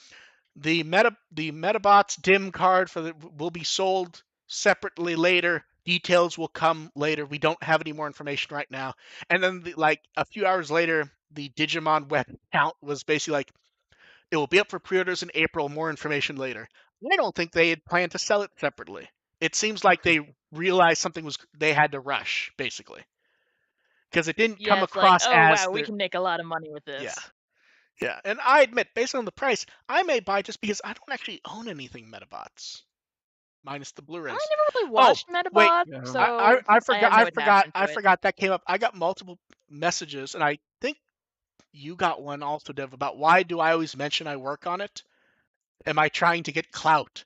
The Metabots dim card will be sold separately later. Details will come later. We don't have any more information right now. And then like a few hours later, the Digimon web account was basically like, it will be up for pre-orders in April. More information later. I don't think they had planned to sell it separately. It seems like they realized something was they had to rush basically because it didn't come Yeah, it's like, across oh as wow, we can make a lot of money with yeah. this. Yeah, and I admit, based on the price, I may buy just because I don't actually own anything Metabots, minus the I Blu-rays. never really Oh, watched wait, Medabots, Yeah. so I I forgot, have no attachment I to it. forgot that came up. I got multiple messages, and I think you got one also, Dev, about why do I always mention I work on it? Am I trying to get clout?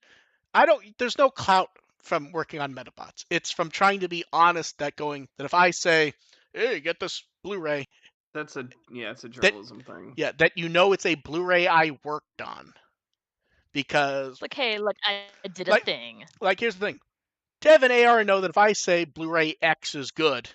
I don't. There's no clout from working on Metabots. It's from trying to be honest. That if I say, "Hey, get this Blu-ray," It's a that journalism thing. yeah, that you know it's a Blu-ray I worked on because It's like, hey, look, I did a like thing. here's the thing. Dev and AR know that if I say Blu-ray X is good,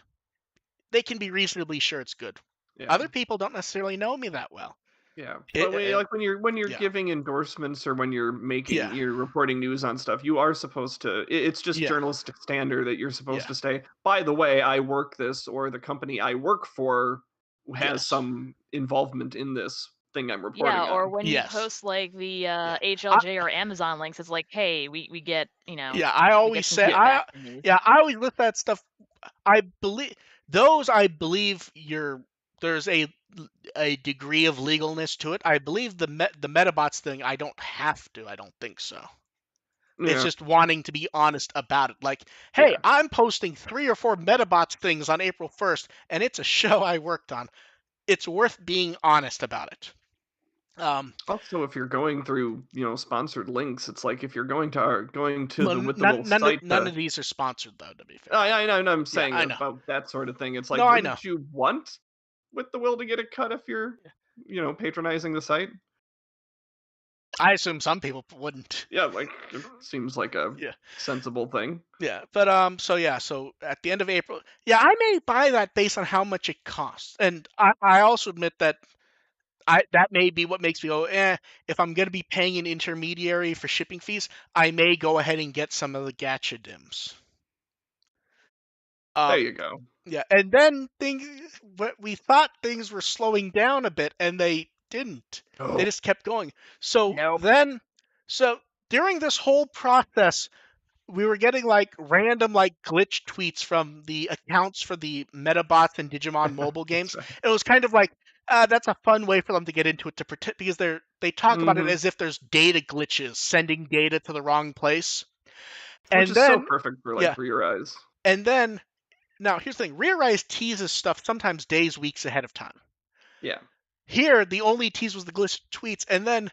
they can be reasonably sure it's good. Yeah. Other people don't necessarily know me that well. Yeah, but when you're yeah. giving endorsements or when you're Yeah. you're reporting news on stuff, you are supposed to. It's just Yeah. journalistic standard that you're supposed Yeah. to say. By the way, I work this, or the company I work for has Yes. some involvement in this thing I'm reporting Yeah, or on. when you Yes. post like the Yeah. HLJ or Amazon links, it's like, hey, we get, Yeah, I we always get some say kickback from these. I always list that stuff. I believe there's a degree of legalness to it. I believe the Metabots thing I don't have to. I don't think so. It's Yeah, just wanting to be honest about it. Like, hey, yeah. I'm posting 3 or 4 Metabots things on April 1st, and it's a show I worked on. It's worth being honest about it. Also, if you're going through sponsored links, it's like if you're going to the well, with the little site. none of these are sponsored though. To be fair. I know, I'm Yeah, saying I know. about that sort of thing. It's No, like, I know. wouldn't you want with the will to get a cut if you're, patronizing the site? I assume some people wouldn't. Yeah, like it seems like a Yeah. sensible thing. Yeah, but so at the end of April, yeah, I may buy that based on how much it costs, and I also admit that that may be what makes me go, if I'm gonna be paying an intermediary for shipping fees, I may go ahead and get some of the gacha dims. There you go. Yeah, and then we thought things were slowing down a bit, and they didn't. They just kept going. So Nope. so during this whole process, we were getting like random like glitch tweets from the accounts for the Medabots and Digimon mobile games. Right. It was kind of like That's a fun way for them to get into it to protect because they talk about it Hmm. as if there's data glitches, sending data to the wrong place, Which and is so then perfect for yeah, like Rear Eyes. and then now here's the thing: Rear Eyes teases stuff sometimes days, weeks ahead of time. Yeah. Here, the only tease was the glitch tweets, and then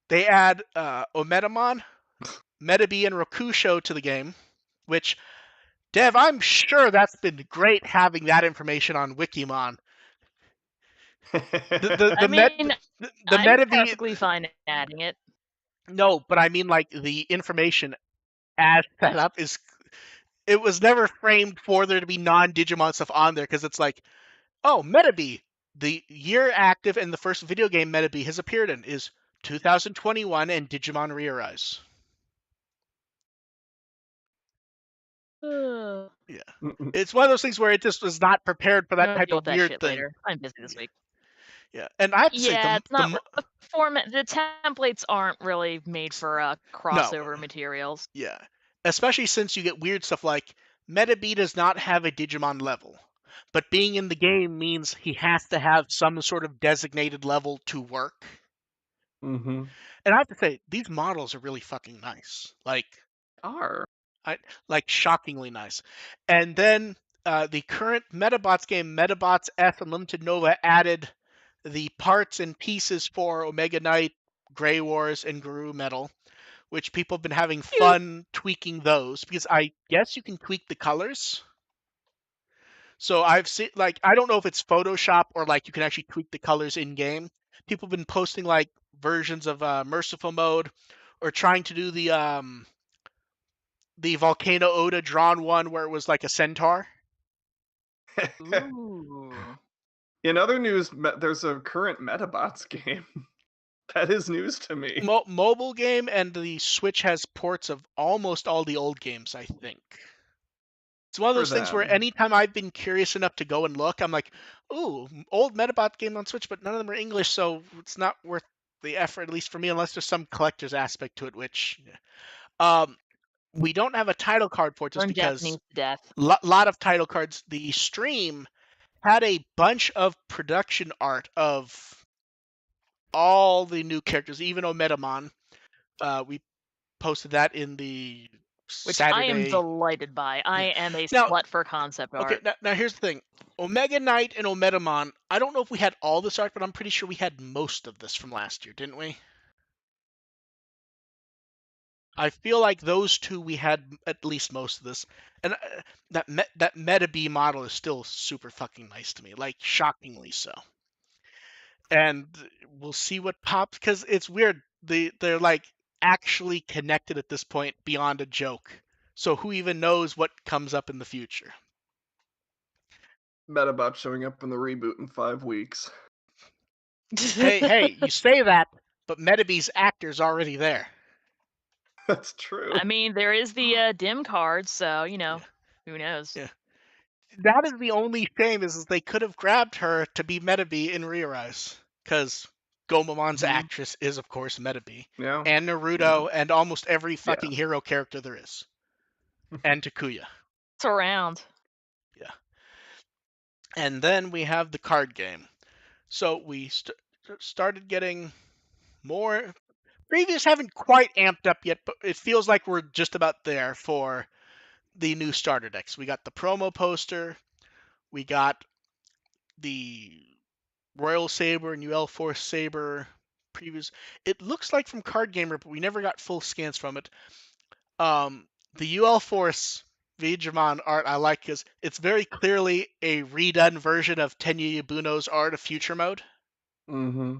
they add Omedamon, Metabee, and Rokusho to the game, which Dev, I'm sure that's been great having that information on Wikimon. The I the met mean, the I'm Metabee perfectly fine adding it. no, but I mean like the information as set up is it was never framed for there to be non-Digimon stuff on there because it's like, oh, Metabee, the year active and the first video game Metabee has appeared in is 2021 and Digimon Rearise. I'm Yeah. It's one of those things where it just was not prepared for that gonna type deal with of that weird shit thing. later. I'm busy this week. Yeah. And I have to say Yeah, it's not the the format. The templates aren't really made for no, crossover materials. yeah. Especially since you get weird stuff like Metabee does not have a Digimon level. But being in the game means he has to have some sort of designated level to work. Hmm. And I have to say, these models are really fucking nice. Are. I like shockingly nice. And then the current Medabots game, Medabots F Unlimited Nova, added the parts and pieces for Omega Knight, Grey Wars, and Guru Metal, which people have been having Cute. fun tweaking those because I guess you can tweak the colors. So I've seen I don't know if it's Photoshop or like you can actually tweak the colors in game. People have been posting like versions of Merciful Mode or trying to do the Volcano Oda drawn one where it was like a centaur. Ooh. In other news, there's a current Metabots game. That is news to me. Mobile game and the Switch has ports of almost all the old games, I think. It's one of For those things where them. anytime I've been curious enough to go and look, I'm like, ooh, old Metabot game on Switch, but none of them are English, so it's not worth the effort, at least for me, unless there's some collector's aspect to it, which um, we don't have a title card for it just Learn because Japanese to death. lot of title cards. The stream had a bunch of production art of all the new characters, even Omedamon. We posted that in the Which I am Saturday. delighted by. I Yeah. am a Now, slut for concept okay. art. Now here's the thing. Omega Knight and Omedamon. I don't know if we had all this art, but I'm pretty sure we had most of this from last year, didn't we? I feel like those two we had at least most of this, and that Metabee model is still super fucking nice to me, like shockingly so. And we'll see what pops because it's weird. They're like actually connected at this point beyond a joke. So who even knows what comes up in the future? Metabots showing up in the reboot in 5 weeks. Hey, you say that, but Metabee's actor's already there. That's true. I mean, there is the dim card, so Yeah, who knows? yeah. That is the only shame is they could have grabbed her to be Metabee in Rearise, because Gomamon's Hmm. actress is of course Metabee, Yeah. and Yeah. Naruto, and almost every Yeah. fucking hero character there is, and Takuya. It's around. Yeah. And then we have the card game. So we started getting more. Previews haven't quite amped up yet, but it feels like we're just about there for the new starter decks. We got the promo poster. We got the Royal Saber and UL Force Saber previews. It looks like from Card Gamer, but we never got full scans from it. The UL Force Digimon art I like because it's very clearly a redone version of Tenya Yabuno's art of Future Mode. Hmm.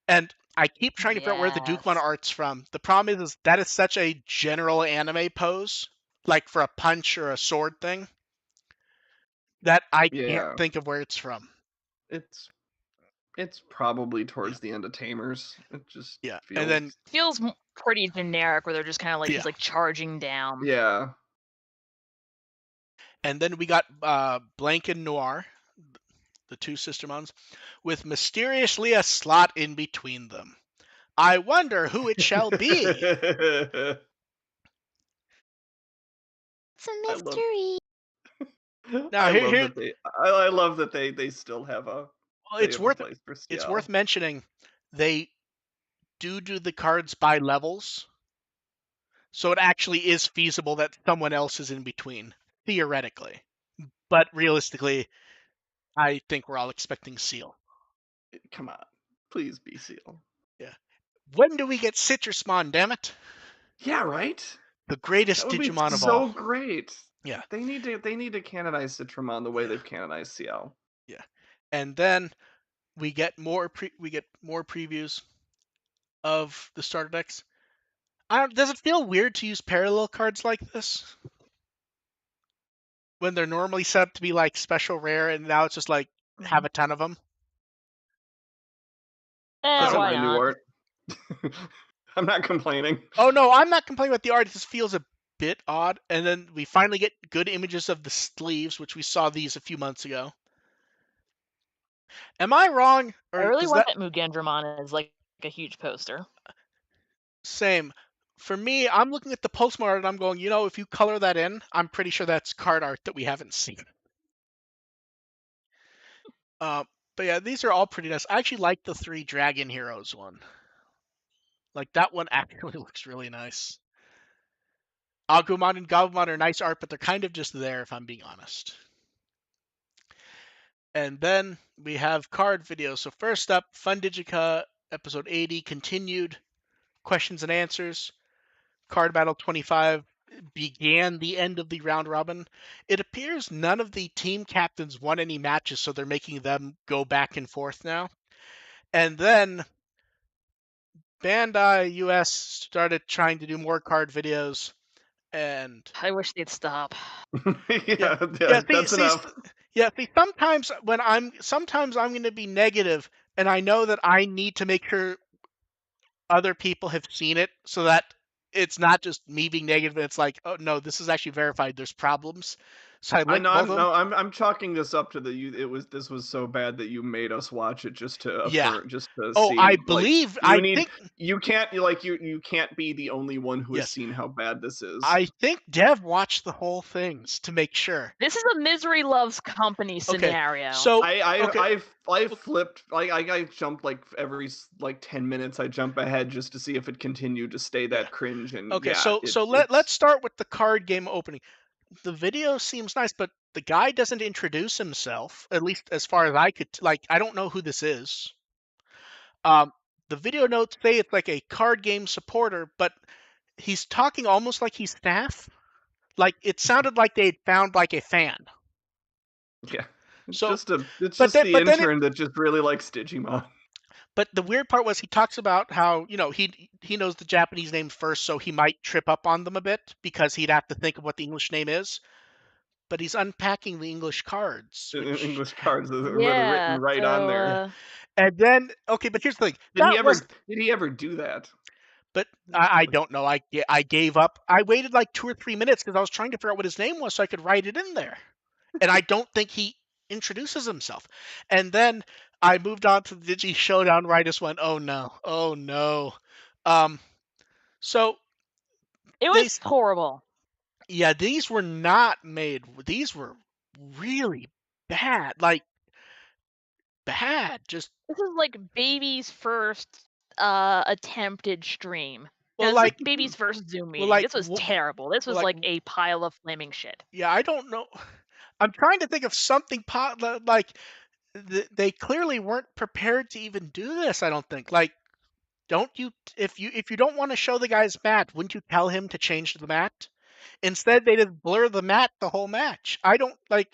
And I keep trying to figure out where the Dukemon Yes. art's from. The problem is that is such a general anime pose, like for a punch or a sword thing, that I can't Yeah. think of where it's from. It's it's probably Yeah, towards the end of Tamers. It just yeah. And feels. then Feels pretty generic, where they're just kind of like yeah, he's like charging down. Yeah. and then we got Blank and Noir, the two sistermons, with mysteriously a slot in between them. I wonder who it shall be. It's a I love mystery. Now I love here that they I love that they still have a Well, they have a place for it's CL. worth mentioning they do the cards by levels, so it actually is feasible that someone else is in between, theoretically. But realistically, I think we're all expecting Seal. Come on, please be CL. Yeah. When do we get Citrusmon, damn it? Yeah, right. The That greatest would be Digimon of so all. great. Yeah. They need to canonize Citramon the way Yeah. they've canonized CL. Yeah. And then we get more previews of the starter decks. Does it feel weird to use parallel cards like this when they're normally set up to be like special rare, and now it's just like have a ton of them? I don't Why mind new not? art. I'm not complaining. Oh no, I'm not complaining about the art. It just feels a bit odd. And then we finally get good images of the sleeves, which we saw these a few months ago. Am I wrong, I or really does want that that Mugendramon as like a huge poster. same? For me, I'm looking at the postmark and I'm going, if you color that in, I'm pretty sure that's card art that we haven't seen. Uh, but yeah, these are all pretty nice. I actually like the 3 Dragon Heroes one. Like that one actually looks really nice. Agumon and Gabumon are nice art, but they're kind of just there if I'm being honest. And then we have card videos. So first up, Fun Digica episode 80 continued questions and answers. Card Battle 25 began the end of the round robin. It appears none of the team captains won any matches, so they're making them go back and forth now. And then Bandai US started trying to do more card videos, and I wish they'd stop. yeah, yeah, that's enough. See. Sometimes I'm going to be negative, and I know that I need to make sure other people have seen it so that it's not just me being negative. It's like, oh no, this is actually verified. There's problems. So I I linked know. both of I'm them. no. I'm chalking this up to the you. This was so bad that you made us watch it just to Yeah. affirm, just to Oh, see. Like I you think, can't you can't be the only one who has yes, seen how bad this is. I think Dev watched the whole things to make sure. This is a misery loves company Okay, scenario. so I okay, I flipped like I jumped like every like 10 minutes. I jump ahead just to see if it continued to stay yeah, that cringe. And okay. yeah, So let's start with the card game opening. The video seems nice, but the guy doesn't introduce himself. At least as far as I could. Like, I don't know who this is. Um, the video notes say it's like a card game supporter, but he's talking almost like he's staff. Like it sounded like they'd found like a fan. yeah. So, It's but just then the but then it intern that just really likes Digimon. but the weird part was he talks about how he knows the Japanese names first, so he might trip up on them a bit because he'd have to think of what the English name is. But he's unpacking the English cards, which English cards that were written Yeah, right on so there. and then okay, but here's the thing. Did he That was ever did he ever do that? But I don't know. I gave up. I waited like 2 or 3 minutes because I was trying to figure out what his name was so I could write it in there. And I don't think he introduces himself. And then I moved on to the Digi Showdown where I just went, oh no, oh no. Um, so it they, was horrible. yeah, these were not made. These were really bad, like bad. Just This is like baby's first attempted stream. well, This is like baby's first Zoom well, meeting. like This was terrible. This well, was like like a pile of flaming shit. yeah. I don't know. I'm trying to think of something like they clearly weren't prepared to even do this. I don't think. Like, don't you if you don't want to show the guy's mat, wouldn't you tell him to change the mat? Instead, they just blur the mat the whole match. I don't like.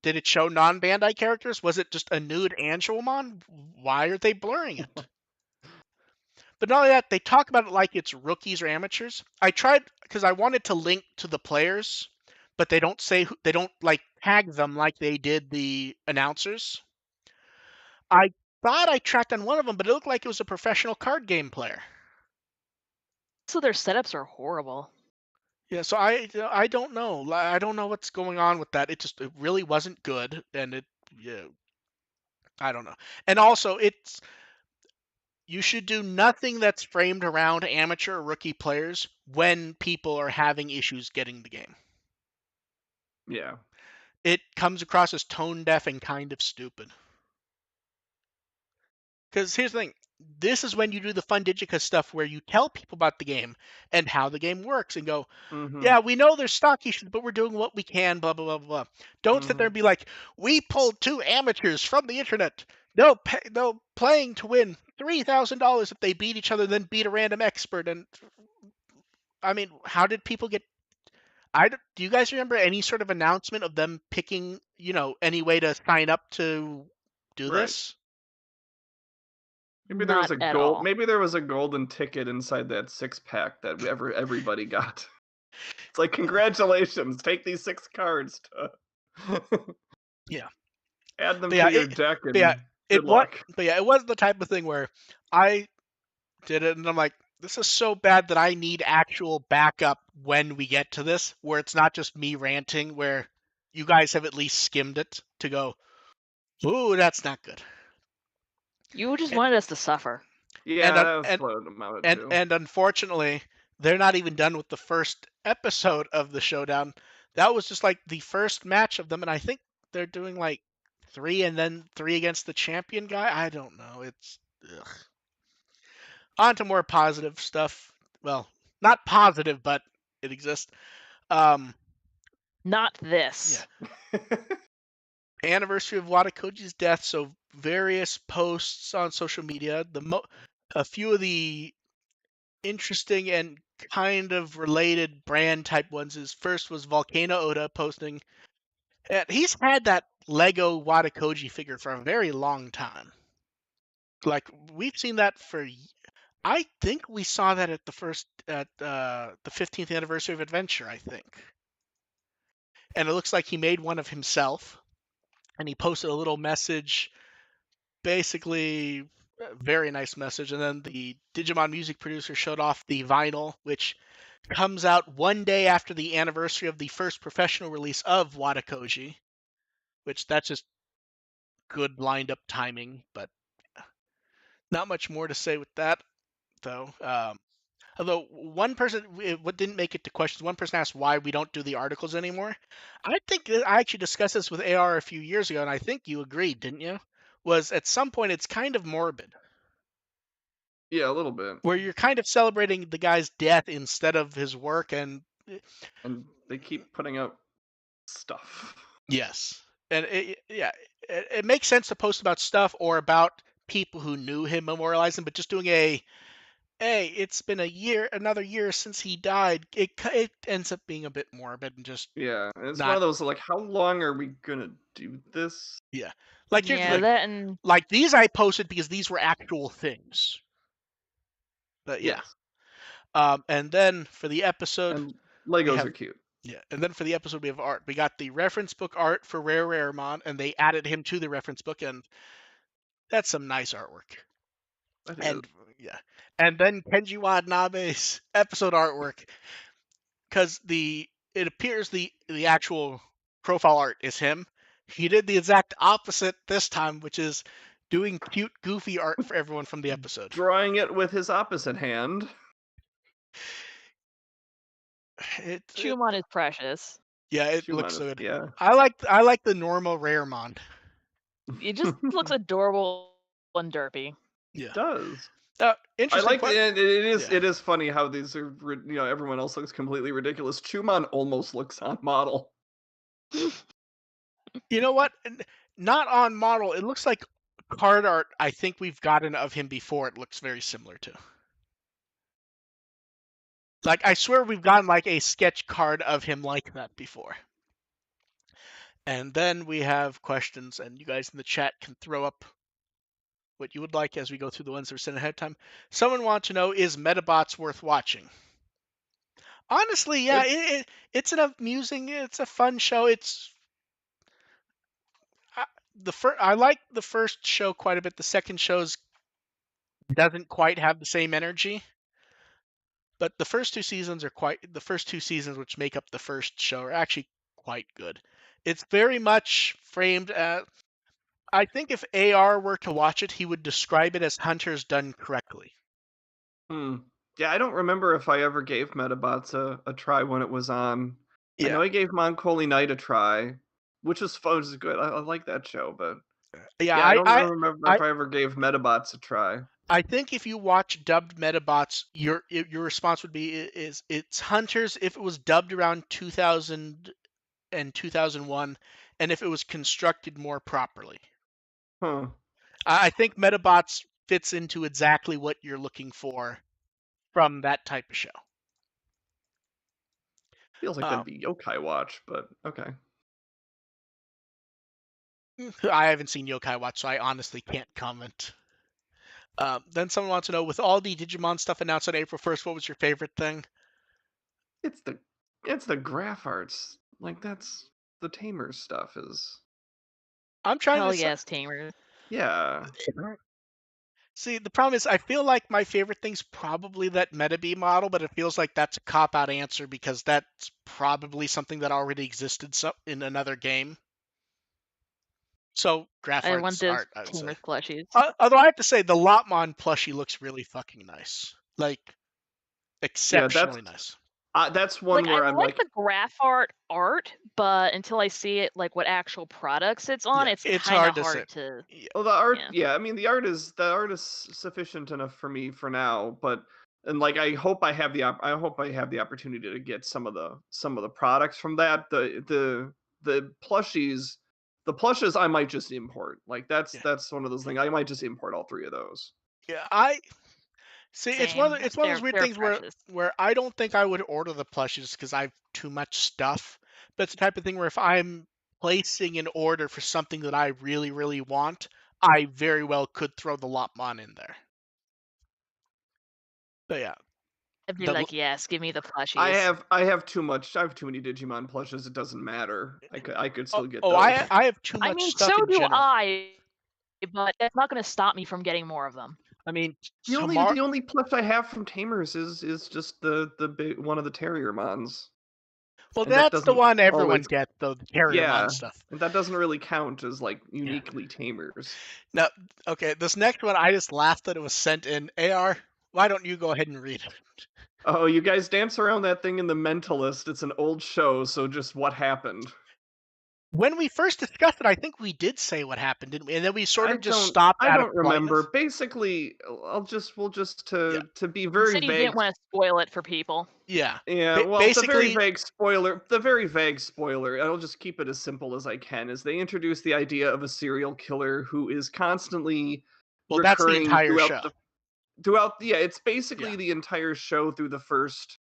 Did it show non-Bandai characters? Was it just a nude Angelmon? Why are they blurring it? But not only that, they talk about it like it's rookies or amateurs. I tried because I wanted to link to the players, but they don't say they don't like tag them like they did the announcers. I thought I tracked on one of them, but it looked like it was a professional card game player. So their setups are horrible. Yeah, so I don't know. I don't know what's going on with that. It really wasn't good, and yeah, I don't know. And also, you should do nothing that's framed around amateur or rookie players when people are having issues getting the game. Yeah. It comes across as tone deaf and kind of stupid. Because here's the thing. This is when you do the fun Digica stuff where you tell people about the game and how the game works and go, Mm-hmm. yeah, we know there's stock issues, but we're doing what we can, blah, blah, blah, blah. Don't sit there Mm-hmm. and be like, we pulled 2 amateurs from the internet. No playing to win $3,000 if they beat each other, then beat a random expert. And I mean, how did people get? Do you guys remember any sort of announcement of them picking, any way to sign up to do Right. this? Maybe there was Not a at all. maybe there was a golden ticket inside that 6-pack that everybody got. It's like, congratulations, take these 6 cards to Yeah. add them But to yeah, your deck but yeah, and good luck. it was the type of thing where I did it and I'm like, this is so bad that I need actual backup when we get to this, where it's not just me ranting, where you guys have at least skimmed it to go, ooh, that's not good. You just And wanted us to suffer. and Yeah, un- that was and what it amounted and, to. and unfortunately, they're not even done with the first episode of the showdown. That was just like the first match of them, and I think they're doing like 3 and then 3 against the champion guy. I don't know. It's ugh. On to more positive stuff. Well, not positive, but it exists. Um, Not yeah, this. anniversary of Watakoji's death. So various posts on social media. A few of the interesting and kind of related brand type ones is first was Volcano Oda posting. And he's had that Lego Watakoji figure for a very long time. Like we've seen that for. I think we saw that at the 15th anniversary of Adventure. I think, and it looks like he made one of himself, and he posted a little message, basically a very nice message. And then the Digimon music producer showed off the vinyl, which comes out one day after the anniversary of the first professional release of Watakoji, which that's just good lined up timing, but not much more to say with that though. Although one person, what didn't make it to questions, one person asked why we don't do the articles anymore. I think I actually discussed this with AR a few years ago, and I think you agreed, didn't you? Was at some point it's kind of morbid, Yeah, a little bit. where you're kind of celebrating the guy's death instead of his work, and And they keep putting out stuff. yes, and it makes sense to post about stuff or about people who knew him, memorialize him, but just doing hey, it's been another year since he died. It ends up being a bit morbid and just Yeah, and it's one not. of those, like, how long are we gonna do this? Yeah. Like here's the Yeah, thing. that and Like these I posted because these were actual things. But yeah. Yes. And then for the episode And we Legos have are cute. yeah, and then for the episode we have art. We got the reference book art for Raremon, and they added him to the reference book, and that's some nice artwork. That is. And yeah. And then Kenji Watanabe's episode artwork, because it appears the actual profile art is him. He did the exact opposite this time, which is doing cute, goofy art for everyone from the episode. Drawing it with his opposite hand. It Chumon is precious. yeah, it looks Humongous. so good. Yeah. I like the normal Raremon. It just looks adorable and derpy. It Yeah. does. I Interesting. like it. Yeah. It is funny how these are. Everyone else looks completely ridiculous. Chumon almost looks on model. You know what? Not on model. It looks like card art. I think we've gotten of him before. It looks very similar to. Like I swear we've gotten like a sketch card of him like that before. And then we have questions, and you guys in the chat can throw up what you would like as we go through the ones that were sent ahead of time. Someone wants to know, is Medabots worth watching? Honestly, yeah, it's an amusing, it's a fun show. I like the first show quite a bit. The second show's doesn't quite have the same energy, but the first 2 seasons, which make up the first show, are actually quite good. It's very much framed as. I think if AR were to watch it, he would describe it as Hunters done correctly. Hmm. Yeah, I don't remember if I ever gave Medabots a try when it was on. I Yeah. know I gave Moncoli Knight a try, which was fun, which is good. I like that show, but Yeah, Yeah, I don't remember I if I ever gave Medabots a try. I think if you watch dubbed Medabots, your response would be is it's Hunters if it was dubbed around 2000 and 2001, and if it was constructed more properly. Huh. I think Medabots fits into exactly what you're looking for from that type of show. Feels like that'd be Yokai Watch, but okay. I haven't seen Yokai Watch, so I honestly can't comment. Then someone wants to know, with all the Digimon stuff announced on April 1st, what was your favorite thing? It's the graph arts. Like that's the Tamers stuff is. I'm trying Hell to yes, Tamers. Yeah. see. The problem is, I feel like my favorite thing's probably that Metabee model, but it feels like that's a cop-out answer because that's probably something that already existed in another game. So graph I want arts those art, I would say. Tamers plushies. Although I have to say, the Lopmon plushie looks really fucking nice. Like, Yeah, exceptionally nice. that's Like one I where I'm like like, the graph art, but until I see it, like what actual products it's on, Yeah, it's it's kind of hard to say. hard to. Yeah. oh, the art. Yeah. Yeah, I mean the art is sufficient enough for me for now, but and like I hope I have the opportunity to get some of the products from that. The plushies, the plushes I might just import. Like Yeah. that's one of those things I might just import all three of those. Yeah, I see. Same. It's one of those weird They're things precious. where I don't think I would order the plushes because I have too much stuff. But it's the type of thing where if I'm placing an order for something that I really really want, I very well could throw the Lopmon in there. But yeah, I'd be the like, yes, give me the I plushies. have I have too much. I have too many Digimon plushes. It doesn't matter. I could still get oh, those. I have too I much mean, so stuff in do general. I, but that's not going to stop me from getting more of them. I mean, The only plush I have from Tamers is just the big one of the Terriermons, well, and that that's the doesn't one everyone always. gets, though, the Carriermon Yeah, stuff. and that doesn't really count as like Yeah. uniquely Tamers. Now, okay, this next one, I just laughed that it was sent in. AR, why don't you go ahead and read it? Oh, you guys dance around that thing in The Mentalist. It's an old show, so just what happened? When we first discussed it, I think we did say what happened, didn't we? And then we sort of just stopped I out of don't politeness. remember. Basically, we'll just Yeah, to be You very said you vague. didn't want to spoil it for people. yeah. Yeah, well, Basically, the very vague spoiler, I'll just keep it as simple as I can, is they introduce the idea of a serial killer who is constantly well, that's the recurring entire show. yeah, it's basically Yeah. the entire show through the first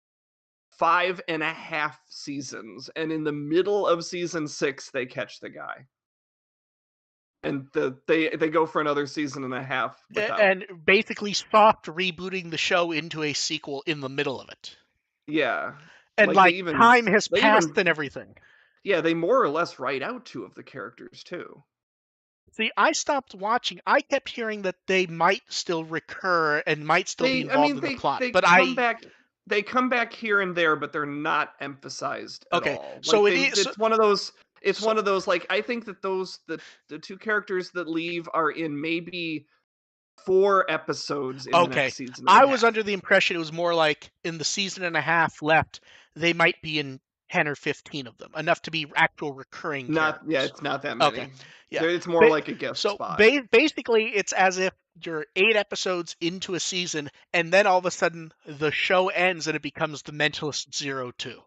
5.5 seasons, and in the middle of season 6, they catch the guy. And they go for another season and a half without. And basically soft rebooting the show into a sequel in the middle of it. Yeah. And Like like time has they passed even and everything. yeah, they more or less write out two of the characters too. See, I stopped watching. I kept hearing that they might still recur and might still be They I involved mean in the plot. they But they come back here and there, but they're not emphasized at okay, all. Like so it is it's so one of those like I think that the two characters that leave are in maybe 4 episodes in the okay. next season and I a was half. under the impression it was more like in the season and a half left, they might be in 10 or 15 of them, enough to be actual recurring Not yeah, characters. it's not that Okay. many. Yeah. It's more Ba- like a guest so spot. basically, it's as if you're 8 episodes into a season, and then all of a sudden the show ends and it becomes The Mentalist 02.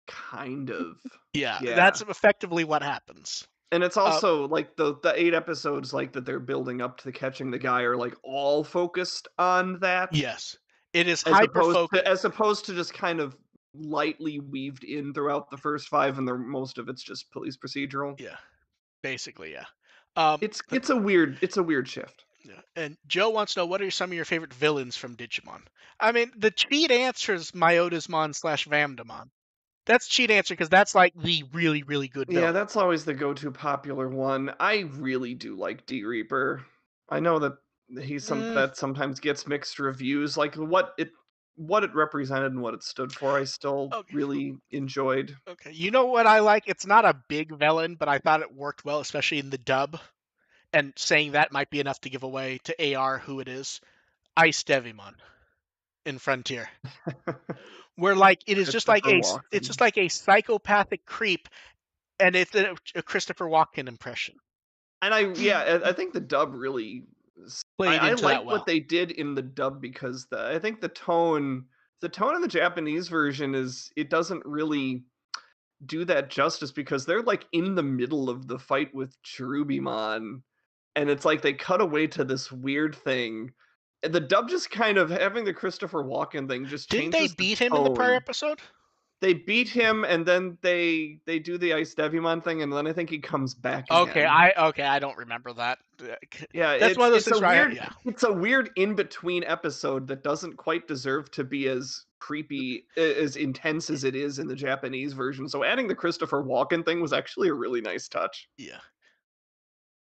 Kind of. Yeah, Yeah. that's effectively what happens. And it's Uh, also like the 8 episodes like that they're building up to catching the guy are like all focused on that yes, it is hyper focused. as opposed to just kind of lightly weaved in throughout the first 5 and the most of it's just police procedural. Yeah, basically, yeah. It's a weird shift. Yeah. And Joe wants to know, what are some of your favorite villains from Digimon? I mean, the cheat answer is Myotismon / Vamdemon. That's cheat answer because that's like the really, really good Yeah, villain. that's always the go-to popular one. I really do like D Reaper. I know that Mm, that sometimes gets mixed reviews. Like what it represented and what it stood for, I still okay. really enjoyed. Okay. You know what I like? It's not a big villain, but I thought it worked well, especially in the dub. And saying that might be enough to give away to AR who it is. Ice Devimon in Frontier. Where like it is just like Christopher it's just Walken. like a psychopathic creep, and it's a Christopher Walken impression. And I think the dub really Played I into that liked what well. they did in the dub because I think the tone in the Japanese version is it doesn't really do that justice because they're like in the middle of the fight with Gerbemon, and it's like they cut away to this weird thing. And the dub just kind of having the Christopher Walken thing just Didn't they changes the beat him in the prior tone. episode? They beat him, and then they do the Ice Devimon thing, and then I think he comes back Okay, again. I don't remember that. Yeah, That's one of those it's a things where weird it's a weird in between episode that doesn't quite deserve to be as creepy, as intense as it is in the Japanese version. So adding the Christopher Walken thing was actually a really nice touch. yeah.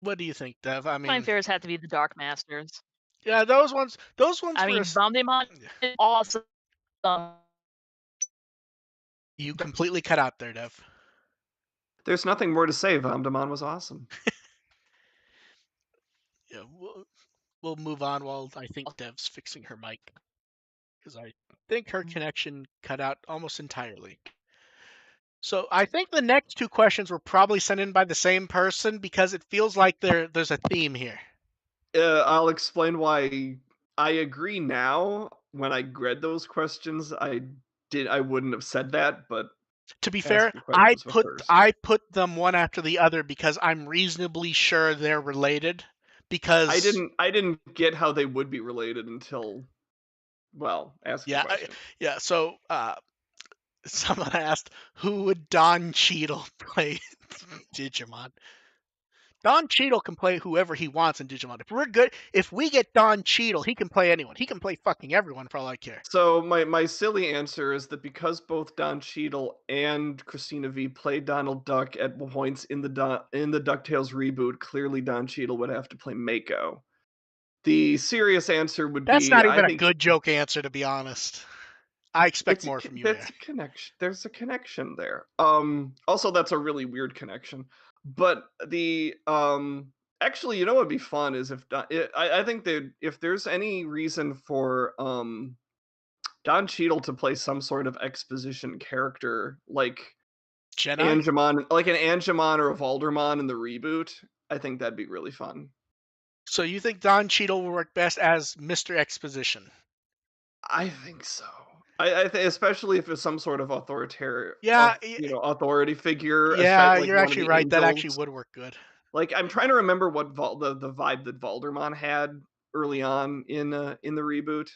What do you think, Dev? I My mean, favorites have to be the Dark Masters. yeah, those ones I were. mean, Vamdemon is awesome. You completely cut out there, Dev. There's nothing more to say. Vamdemon was awesome. Yeah, we'll move on while I think Dev's fixing her mic because I think her connection cut out almost entirely. So I think the next two questions were probably sent in by the same person because it feels like there's a theme here. I'll explain why I agree now. When I read those questions, I wouldn't have said that, but To be ask fair, your I questions put first. I put them one after the other because I'm reasonably sure they're related. Because I didn't get how they would be related until, well, ask your yeah, question. yeah. So someone asked who would Don Cheadle play Digimon. Don Cheadle can play whoever he wants in Digimon. If we get Don Cheadle, he can play anyone. He can play fucking everyone for all I care. So my silly answer is that because both Don Cheadle and Christina V played Donald Duck at points in the DuckTales reboot, clearly Don Cheadle would have to play Mako. The serious answer would That's be not I even a think good joke answer, to be honest. I expect it's more from you that's there. a connection. There's a connection there. Also that's a really weird connection. But the actually, you know what would be fun is if I think that if there's any reason for Don Cheadle to play some sort of exposition character like Jedi? Angemon, like an Angemon or a Valdermon in the reboot, I think that'd be really fun. So you think Don Cheadle will work best as Mr. Exposition? I think so. I think especially if it's some sort of authoritarian, Yeah, authority figure, yeah, like you're one of actually the right. That actually angels. would work good. Like I'm trying to remember what the vibe that Valdermon had early on in the reboot.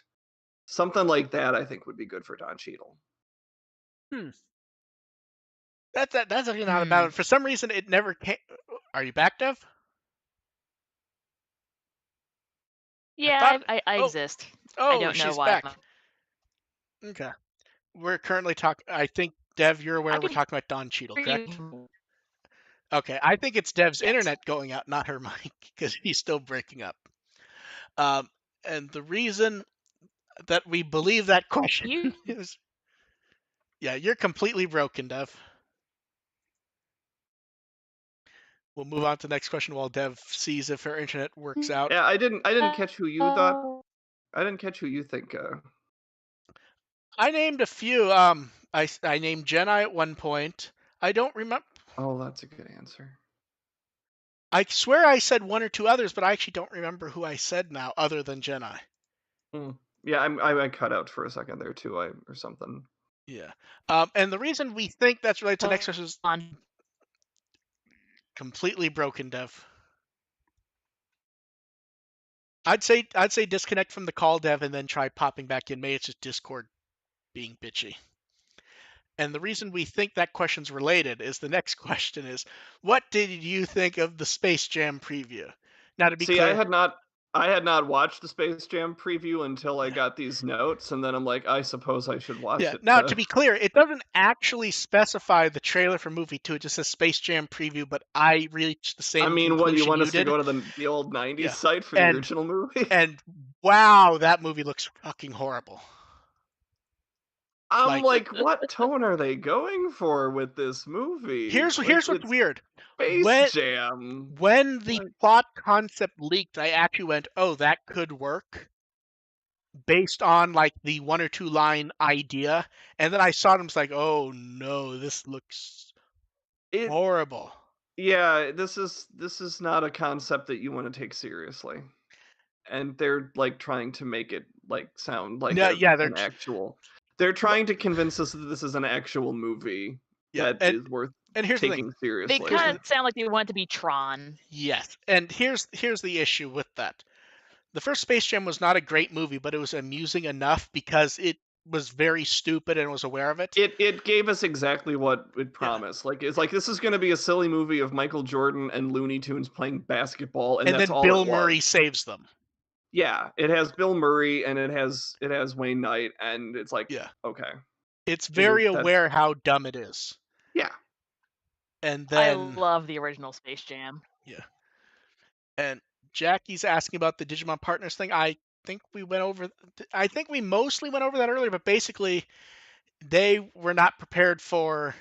Something like that, I think, would be good for Don Cheadle. Hmm. That's actually not a Hmm. bad. For some reason, it never came. Are you back, Dev? I Yeah, thought. I Oh, exist. I oh, don't know she's why. back. Okay. We're currently talking. I think Dev, you're I aware we're can talking about Don Cheadle, hear correct? you. Okay. I think it's Dev's Yes. internet going out, not her mic, because he's still breaking up. Um, and the reason that we believe that question You is, yeah, you're completely broken, Dev. We'll move on to the next question while Dev sees if her internet works out. Yeah, I didn't catch who you thought. I didn't catch who you think. I named a few. I named Jedi at one point. I don't remember. Oh, that's a good answer. I swear I said one or two others, but I actually don't remember who I said now, other than Jedi. Hmm. Yeah, I cut out for a second there too, or something. Yeah. And the reason we think that's related to next question is on. completely broken, Dev. I'd say disconnect from the call, Dev, and then try popping back in. Maybe it's just Discord being bitchy. And the reason we think that question's related is the next question is, what did you think of the Space Jam preview? Now, to be See, clear, I had not watched the Space Jam preview until I yeah, got these notes, and then I'm like, I suppose I should watch yeah. it Now, to to. be clear, it doesn't actually specify the trailer for movie 2. It just says Space Jam preview, but I reached the I same mean, what you conclusion want you us to did. go to the old '90s Yeah, site for the and original movie? and wow, that movie looks fucking horrible. I'm Like, like, what tone are they going for with this movie? Like, here's what's it's weird. Space When Jam. when the Like, plot concept leaked, I actually went, "Oh, that could work," based on like the one or two line idea, and then I saw them. It's like, "Oh no, this looks It Horrible. Yeah, this is not a concept that you want to take seriously. And they're like trying to make it like sound like No, yeah, an actual. They're trying to convince us that this is an actual movie yeah, that is worth and here's the thing. taking They seriously. kind of sound like they want to be Tron. Yes, and here's the issue with that. The first Space Jam was not a great movie, but it was amusing enough because it was very stupid and was aware of it. It gave us exactly what it Yeah, promised. Like it's like this is going to be a silly movie of Michael Jordan and Looney Tunes playing basketball, and and that's then all it Bill was. Murray saves them. Yeah, it has Bill Murray and it has Wayne Knight, and it's like Yeah, okay, it's very that's aware how dumb it is. yeah. And I then love the original Space Jam. yeah, and Jackie's asking about the Digimon partners thing. I think we went over. I think we mostly went over that earlier, but basically they were not prepared for.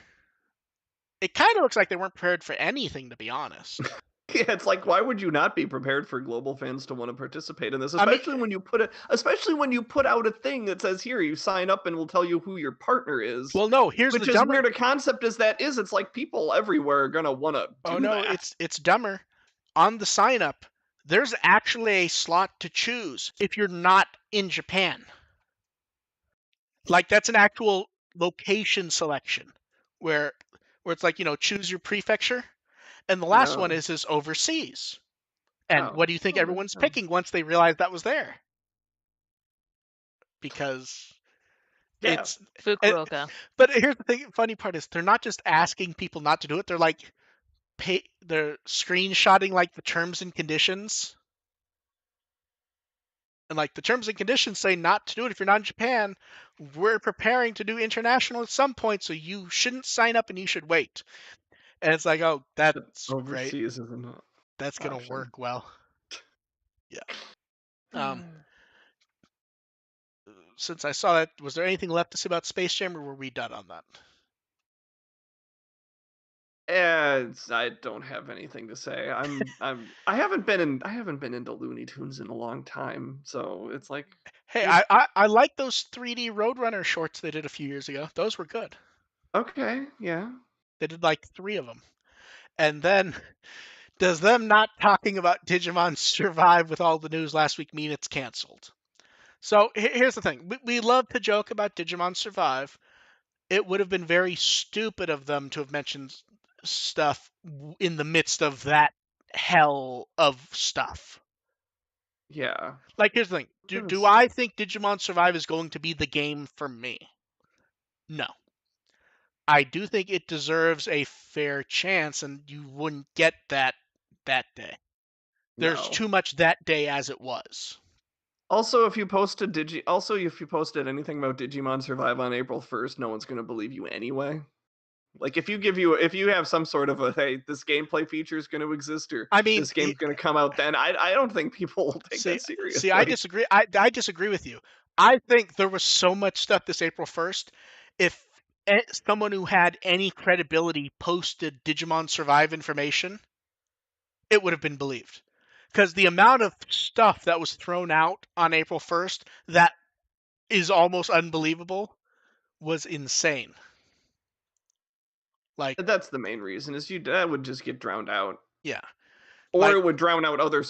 It kind of looks like they weren't prepared for anything, to be honest. Yeah, it's like why would you not be prepared for global fans to want to participate in this, I mean, especially when you put out a thing that says here you sign up and we'll tell you who your partner is. well, no. Here's the Which is dumber. weird a concept as that is, it's like people everywhere are gonna want to Oh do no, that. it's dumber. On the sign up, there's actually a slot to choose if you're not in Japan. Like that's an actual location selection where it's like, choose your prefecture. And the last one No. is overseas. And Oh. what do you think Oh, that's everyone's fun. picking once they realize that was there? Because Yeah. it's and, Fukuoka. but here's the thing, funny part is they're not just asking people not to do it, they're like they're screenshotting like the terms and conditions. And like the terms and conditions say not to do it if you're not in Japan. We're preparing to do international at some point, so you shouldn't sign up and you should wait. And it's like, oh, But that's great. overseas is an That's gonna option. work well. Yeah. Um, since I saw that, was there anything left to say about Space Jam, or were we done on that? I don't have anything to say. I haven't been into Looney Tunes in a long time, so it's like Hey, it, I like those 3D Roadrunner shorts they did a few years ago. Those were good. okay, yeah. They did like 3 of them. And then, does them not talking about Digimon Survive with all the news last week mean it's canceled? So here's the thing. We love to joke about Digimon Survive. It would have been very stupid of them to have mentioned stuff in the midst of that hell of stuff. Yeah. Like, here's the thing. Do I think Digimon Survive is going to be the game for me? No. I do think it deserves a fair chance, and you wouldn't get that day. There's No. too much that day as it was. Also, if you posted anything about Digimon Survive on April 1st, no one's gonna believe you anyway. Like if you have some sort of a hey, this gameplay feature is going to exist or I mean, this game's going to come out, then I don't think people will take that see, I seriously. disagree. I disagree with you. I think there was so much stuff this April 1st. If someone who had any credibility posted Digimon Survive information, it would have been believed. Because the amount of stuff that was thrown out on April 1st that is almost unbelievable was insane. Like, That's the main reason is that would just get drowned out, yeah. or Like, it would drown out other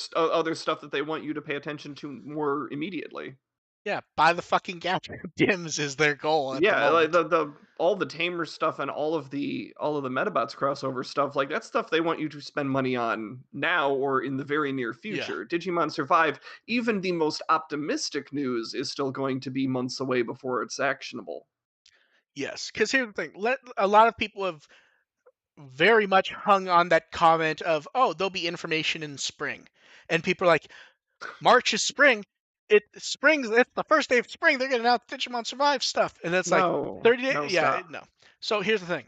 stuff that they want you to pay attention to more immediately. yeah, buy the fucking gadget. Dims is their goal at the Yeah, like moment. the all the Tamers stuff and all of the Medabots crossover stuff, like that stuff they want you to spend money on now or in the very near Yeah. future. Digimon Survive, even the most optimistic news is still going to be months away before it's actionable. Yes, because here's the thing. A lot of people have very much hung on that comment of, oh, there'll be information in spring. And people are like, March is spring. It's the first day of spring. They're going to announce Digimon Survive stuff. And it's like No, 30 days. no, Yeah, stop. no. So here's the thing.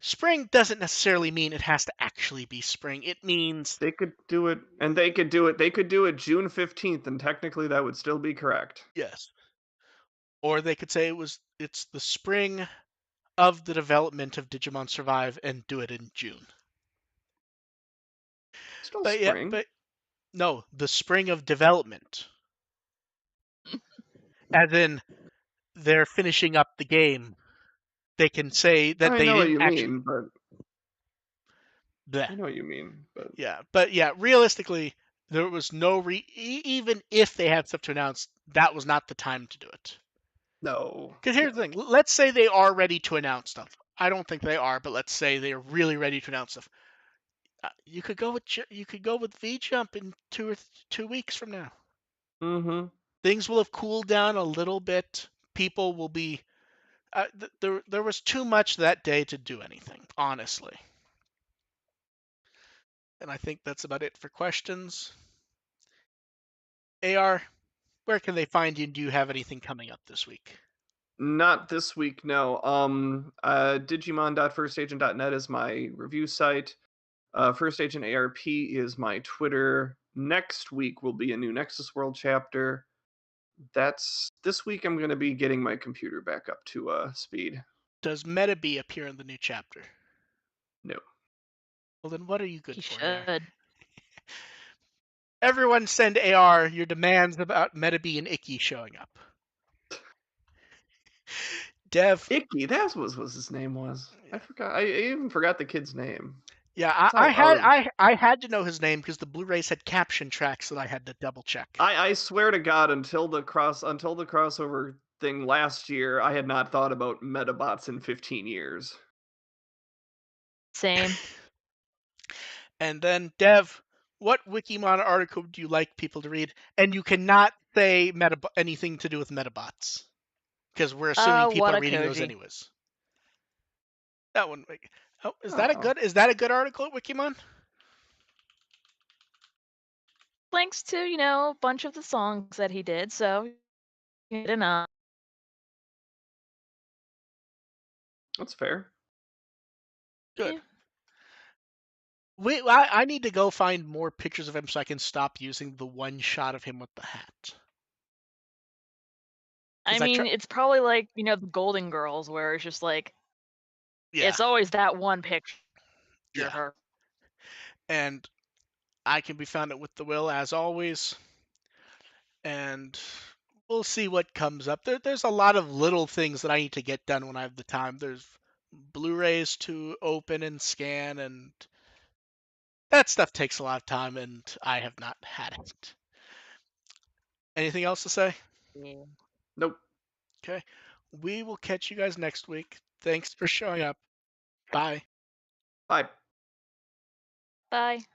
Spring doesn't necessarily mean it has to actually be spring. It means, They could do it, and they could do it. They could do it June 15th, and technically that would still be correct. yes. Or they could say it's the spring of the development of Digimon Survive and do it in June. Still But yeah, spring. but no, the spring of development. As in they're finishing up the game. They can say that I they know what didn't you actually. mean, but bleh. I know what you mean, but Yeah, but yeah, realistically, there was no even if they had stuff to announce, that was not the time to do it. no. Because here's the thing: let's say they are ready to announce stuff. I don't think they are, but let's say they are really ready to announce stuff. You could go with V Jump in 2 weeks from now. Mm-hmm. Things will have cooled down a little bit. People will be. There was too much that day to do anything, honestly. And I think that's about it for questions. AR, where can they find you? And do you have anything coming up this week? Not this week, no. Digimon.firstagent.net is my review site. First Agent ARP is my Twitter. Next week will be a new Nexus World chapter. That's this week. I'm going to be getting my computer back up to speed. Does Metabee appear in the new chapter? No. Well, then what are you He good for there? should. Everyone send AR your demands about Metabee and Icky showing up. Dev. Icky, that was what his name was. I forgot. I even forgot the kid's name. Yeah, That's I how had hard. I had to know his name because the Blu-rays had caption tracks that I had to double check. I swear to God, until the crossover thing last year, I had not thought about Medabots in 15 years. Same. And then Dev, what Wikimon article do you like people to read? And you cannot say anything to do with Metabots because we're assuming people What are a reading those Koji. anyways. That one. Oh, Oh, is that a good article at Wikimon? Links to, a bunch of the songs that he did, so good enough. that's fair. Good. Yeah. I need to go find more pictures of him so I can stop using the one shot of him with the hat. I Because I try. mean, it's probably like, the Golden Girls, where it's just like, Yeah, it's always that one picture of yeah. her. And I can be found at With the Will as always. And we'll see what comes up. There's a lot of little things that I need to get done when I have the time. There's Blu-rays to open and scan, and that stuff takes a lot of time, and I have not had it. Anything else to say? Yeah. Nope. Okay. We will catch you guys next week. Thanks for showing up. Bye. Bye. Bye.